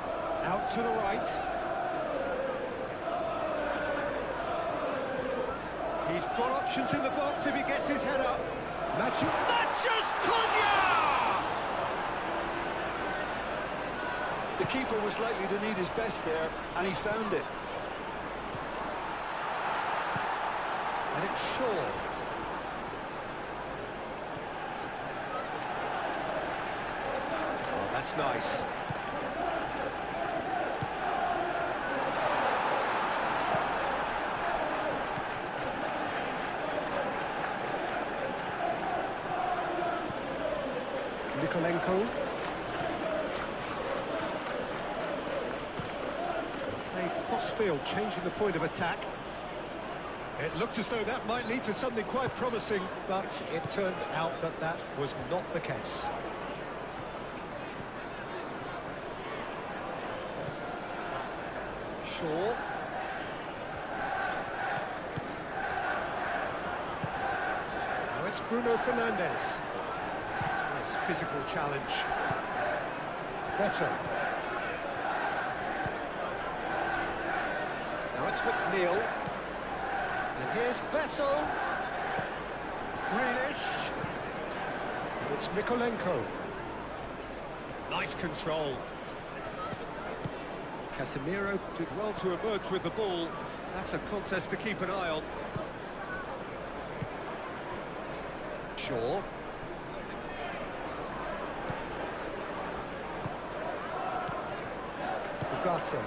Out to the right. He's got options in the box if he gets his head up. Matches Cunha! The keeper was likely to need his best there, and he found it. And it's Shaw. Oh, that's nice. Nikolenko. Played cross-field, changing the point of attack. It looked as though that might lead to something quite promising, but it turned out that that was not the case. Shaw. Now it's Bruno Fernandes. Nice physical challenge. Beto. Now it's McNeil. And here's Beto. Grealish. And it's Mikolenko. Nice control. Casemiro did well to emerge with the ball. That's a contest to keep an eye on. Shaw. Ugarte.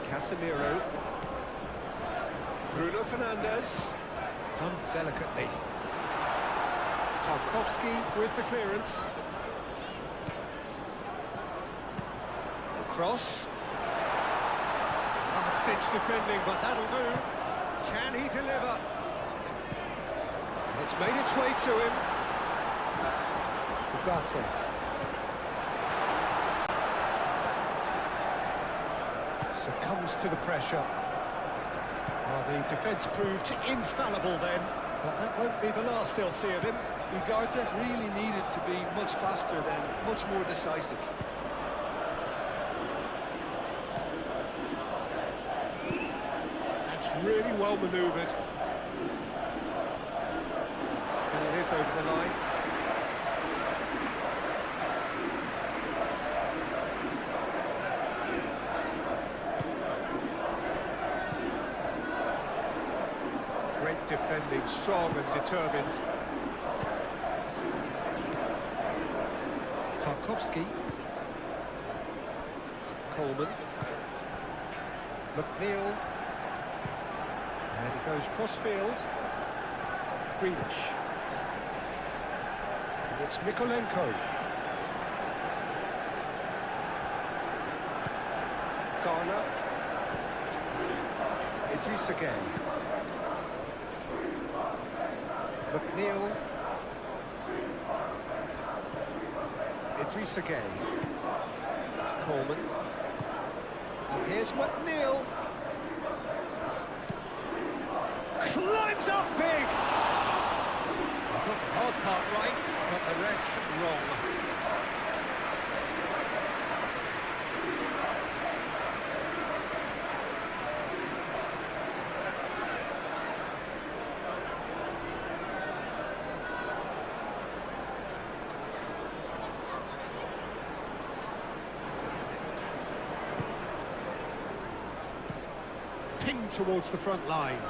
Casemiro. Bruno Fernandes. Done delicately. Tarkowski with the clearance. Cross. Last-ditch defending, but that'll do. Can he deliver? It's made its way to him. Ugarte. Succumbs to the pressure. Well, the defence proved infallible then, but that won't be the last they'll see of him. Ugarte really needed to be much faster then, much more decisive. Really well manoeuvred. And it is over the line. Great defending, strong and determined. Tarkowski. Coleman. McNeil. And he goes cross-field. Grealish. And it's Mikolenko. Garner. Idrissa Gueye. McNeil. Idrissa Gueye. Coleman. And here's McNeil. Climbs up big! Got the hard part right, but the rest wrong. Pinged towards the front line.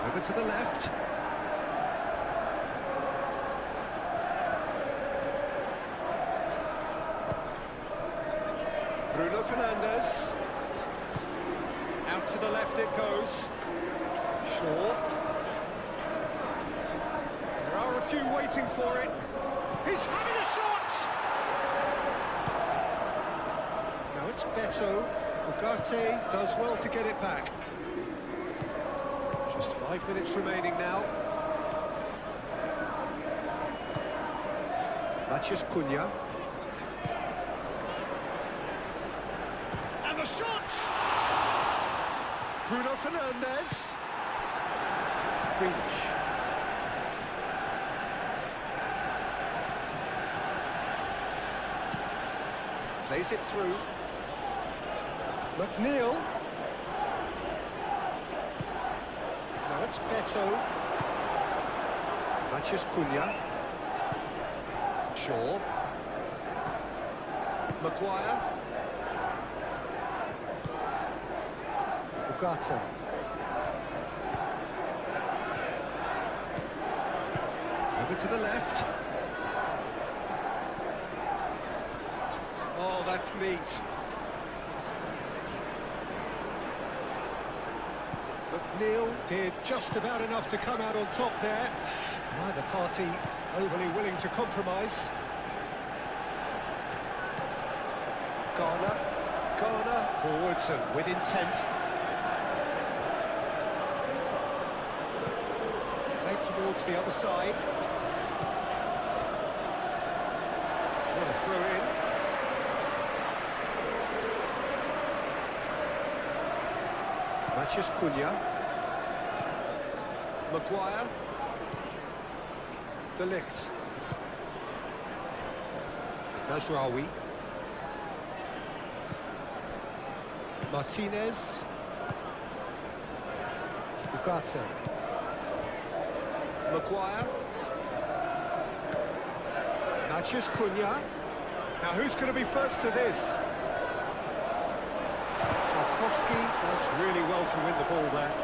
Over to the left. Bruno Fernandes. Out to the left it goes. Shaw. There are a few waiting for it. He's having a shot! Now it's Beto. Ugarte does well to get it back. Just 5 minutes remaining now. Matheus Cunha. And the shot! Bruno Fernandes. Grealish. Plays it through. McNeil. Now it's Beto. Matheus Cunha. Shaw. Maguire. Ugarte. Over to the left. Oh, that's neat. McNeil did just about enough to come out on top there. Neither party overly willing to compromise. Garner forwards and with intent. Played towards the other side. What a throw in. Mathias Cunha. Maguire. De Ligt. Najraoui. Martinez. Ugarte. Maguire. Mathias Cunha. Now who's going to be first to this? Tarkowski does really well to win the ball there.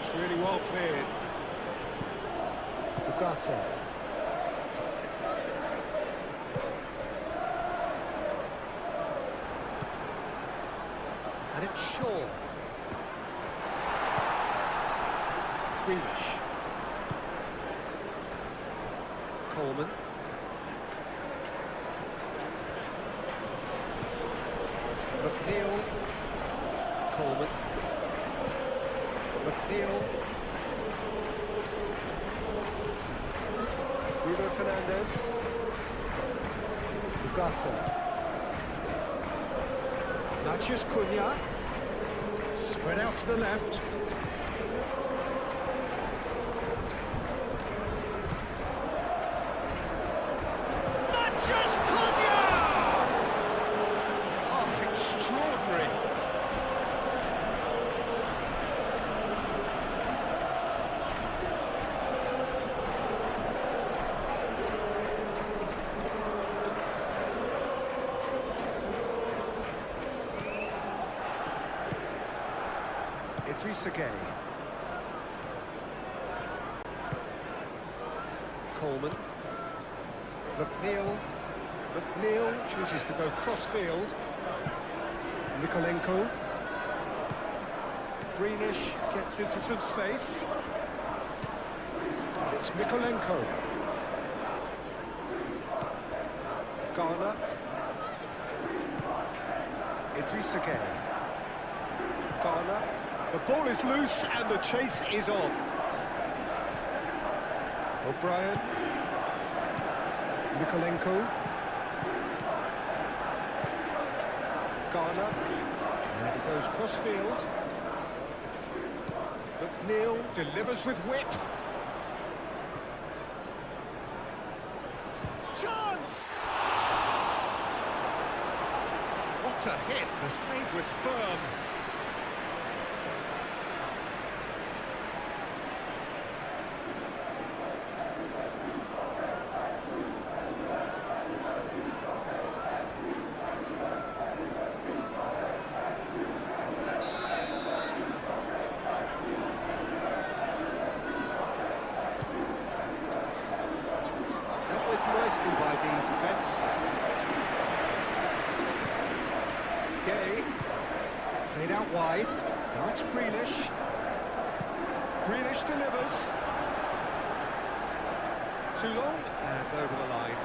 It's really well cleared. Ugarte. And it's Shaw. Grealish. Coleman. McNeil. Coleman. McNeil. Bruno Fernandes. Ugarte. Mathias Cunha. Spread out to the left. Mathias Cunha! Oh, extraordinary. Idrissa Gueye. Coleman. McNeil chooses to go cross-field. Mikolenko. Greenish gets into some space. It's Mikolenko. Garner. Idrissa Gueye. Garner. The ball is loose and the chase is on. O'Brien. Mikolenko. Garner. And he goes cross-field. McNeil delivers with whip. Chance! What a hit! The save was firm. Nicely by the defence. Gueye. Played out wide. Now it's Grealish. Grealish delivers. Too long and over the line.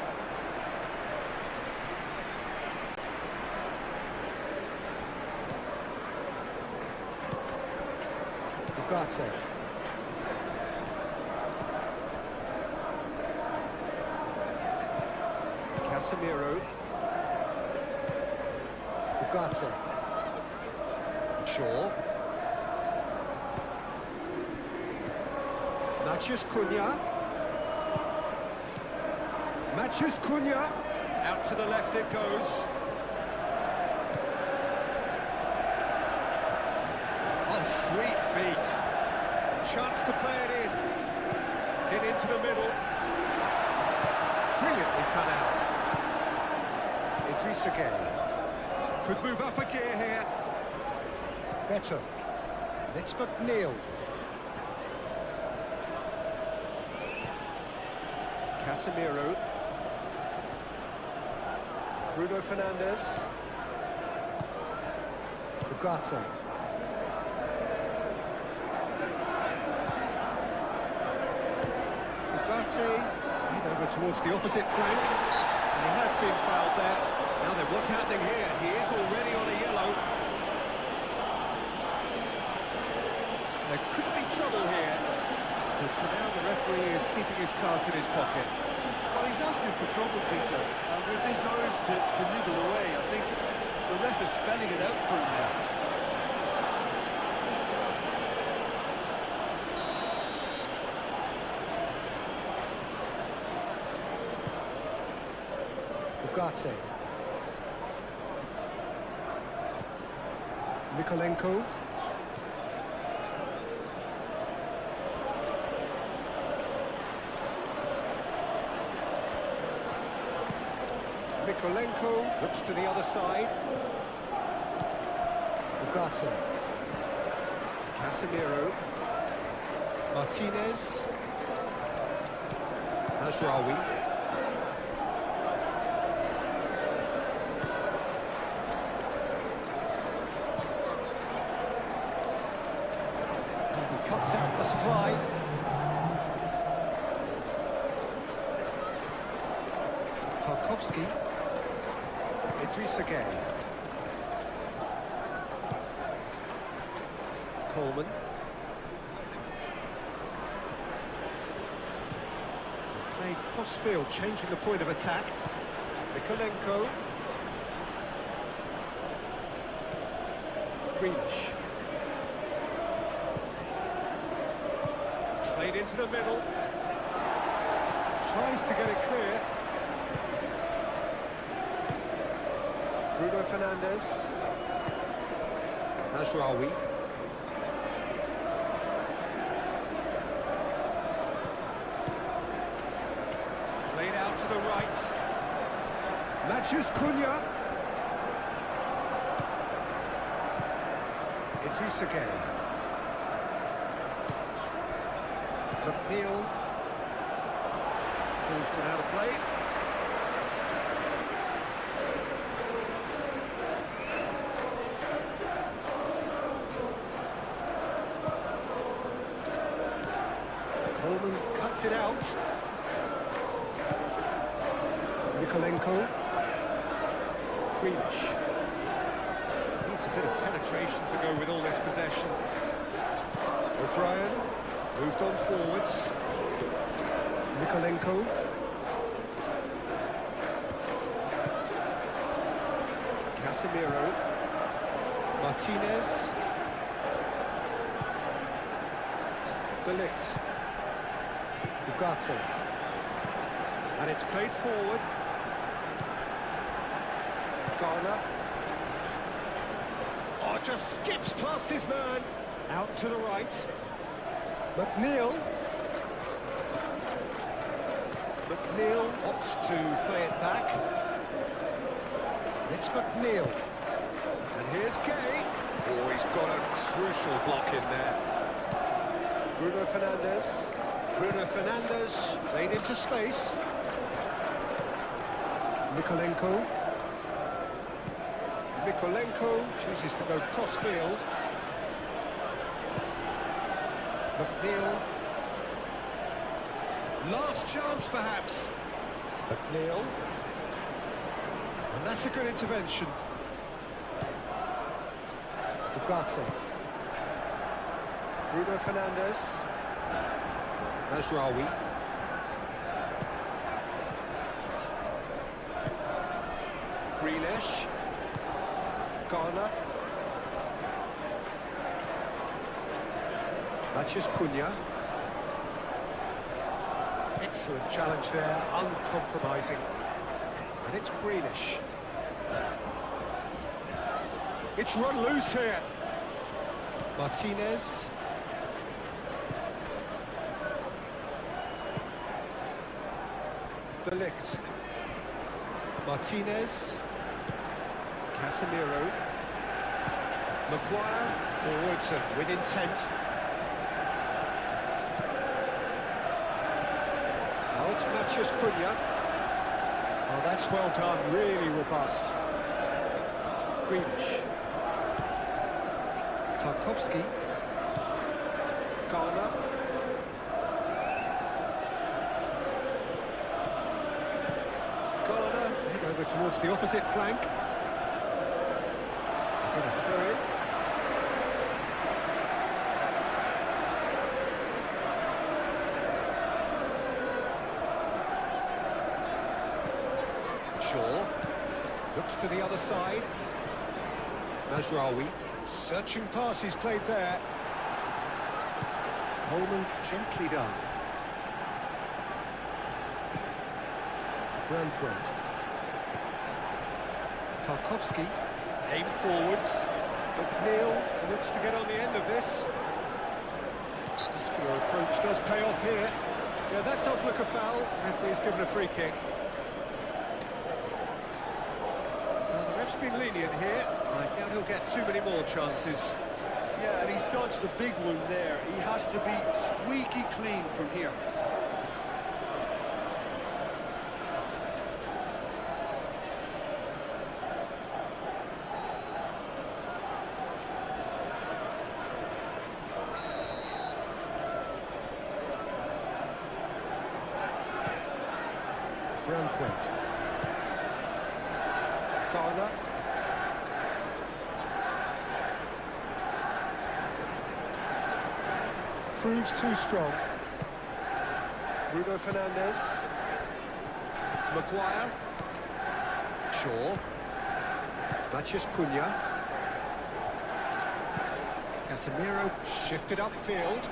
Ugarte. Casemiro. Ugarte. Shaw. Mathias Cunha. Mathias Cunha. Out to the left it goes. Oh, sweet feet. A chance to play it in. Hit into the middle. Brilliantly cut out. Idrissa Gueye could move up a gear here. Better. It's McNeil. Casemiro. Bruno Fernandes. Ugarte. towards the opposite flank. And he has been fouled there. Now then, what's happening here? He is already on a yellow. There could be trouble here. But for now, the referee is keeping his cards in his pocket. Well, he's asking for trouble, Peter. And with this urge to nibble away, I think the ref is spelling it out for him now. Ugarte. Mikolenko. Mikolenko looks to the other side. Ugarte. Casemiro. Martinez. Mazraoui. Cuts out the supply. Tarkovsky. Idrissa Gueye. Coleman. Played cross-field, changing the point of attack. Mikolenko. Grealish. Played into the middle. Tries to get it clear. Bruno Fernandes. Mazraoui. Played out to the right. Matheus Cunha. Idrissa Gueye. McNeil. Ball's gone out of play. Coleman cuts it out. Mikolenko. Grealish. Needs a bit of penetration to go with all this possession. O'Brien. Moved on forwards. Mikolenko. Casemiro. Martinez. De Ligt. Ugarte. And it's played forward. Garner. Oh, just skips past his man. Out to the right. McNeil. McNeil opts to play it back. It's McNeil. And here's Gay. Oh, he's got a crucial block in there. Bruno Fernandes. Bruno Fernandes laid into space. Mikolenko. Mikolenko chooses to go cross-field. McNeil. Last chance, perhaps. McNeil. And that's a good intervention. Ugarte. Bruno Fernandes. Mazraoui. Grealish. Garner. Matheus Cunha. Excellent challenge there, uncompromising. And it's Grealish. It's run loose here. Martinez. De Ligt. Martinez. Casemiro. Maguire forwards and with intent. Now it's Matheus Cunha. Oh, that's well done, really robust. Grealish. Tarkovsky. Garner. towards the opposite flank. They're going to throw it. Shaw looks to the other side. Mazraoui, searching pass he's played there. Coleman gently done. Branthwaite. Tarkowski, aim forwards. McNeil looks to get on the end of this. Muscular approach does pay off here. Yeah, that does look a foul. Referee's given a free kick. Well, the ref's been lenient here. I doubt he'll get too many more chances. Yeah, and he's dodged a big one there. He has to be squeaky clean from here. Branthwaite. Garner. Proves too strong. Bruno Fernandes. Maguire. Shaw. Matheus Cunha. Casemiro shifted upfield.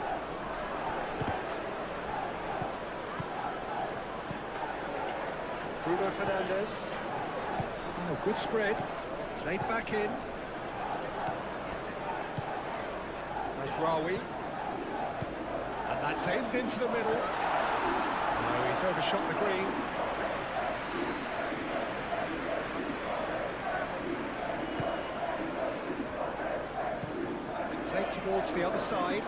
Bruno Fernandes. Oh, good spread. Played back in. Mazraoui. And that's aimed into the middle. No, he's overshot the green. Played towards the other side.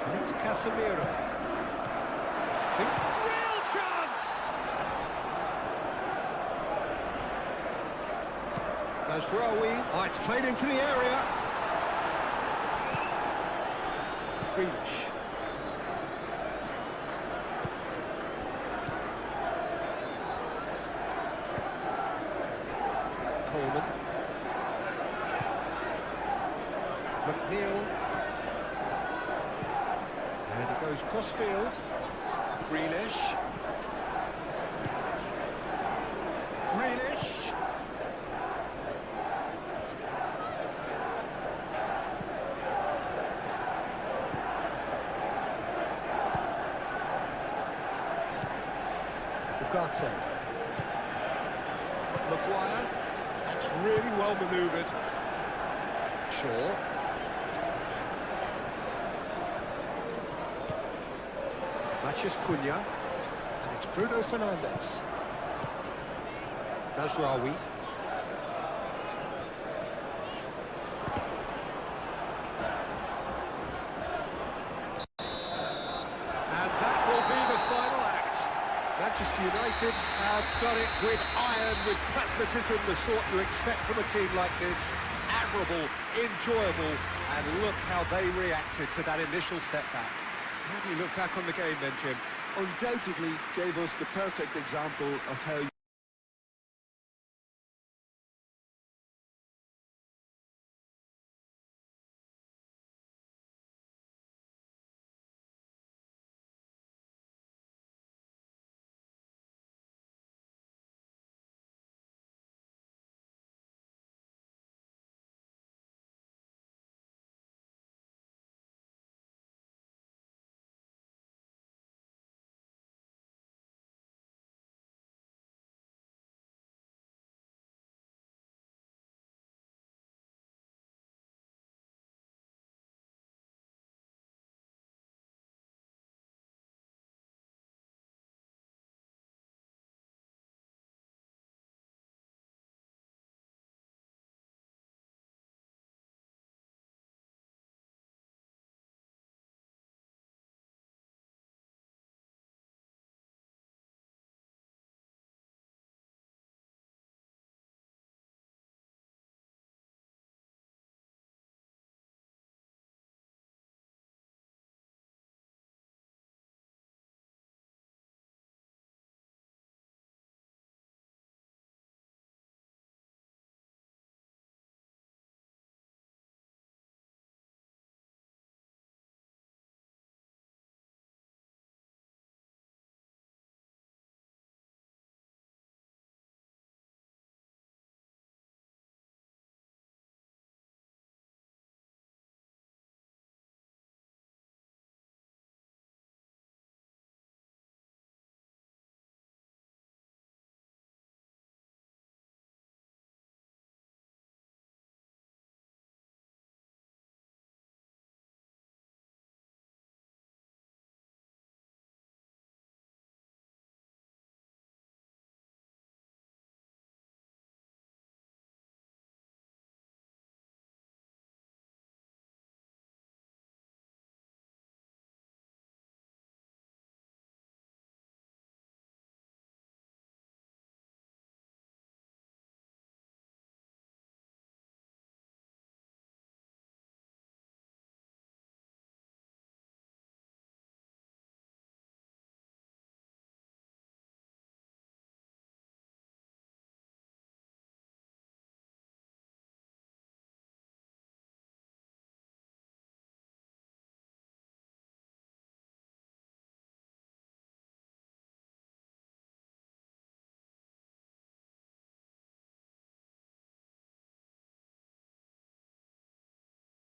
And it's Casemiro. Thinks real chance! Mazraoui. Oh, it's played into the area. Grealish. Coleman. McNeil. And it goes crossfield. Grealish. Grealish. Ugarte. Maguire. That's really well manoeuvred. Shaw. Matheus Cunha, and it's Bruno Fernandes. Mazraoui. And that will be the final act. Manchester United have done it with iron, with pragmatism, the sort you expect from a team like this. Admirable, enjoyable, and look how they reacted to that initial setback. How do you look back on the game then, Jim? Undoubtedly gave us the perfect example of how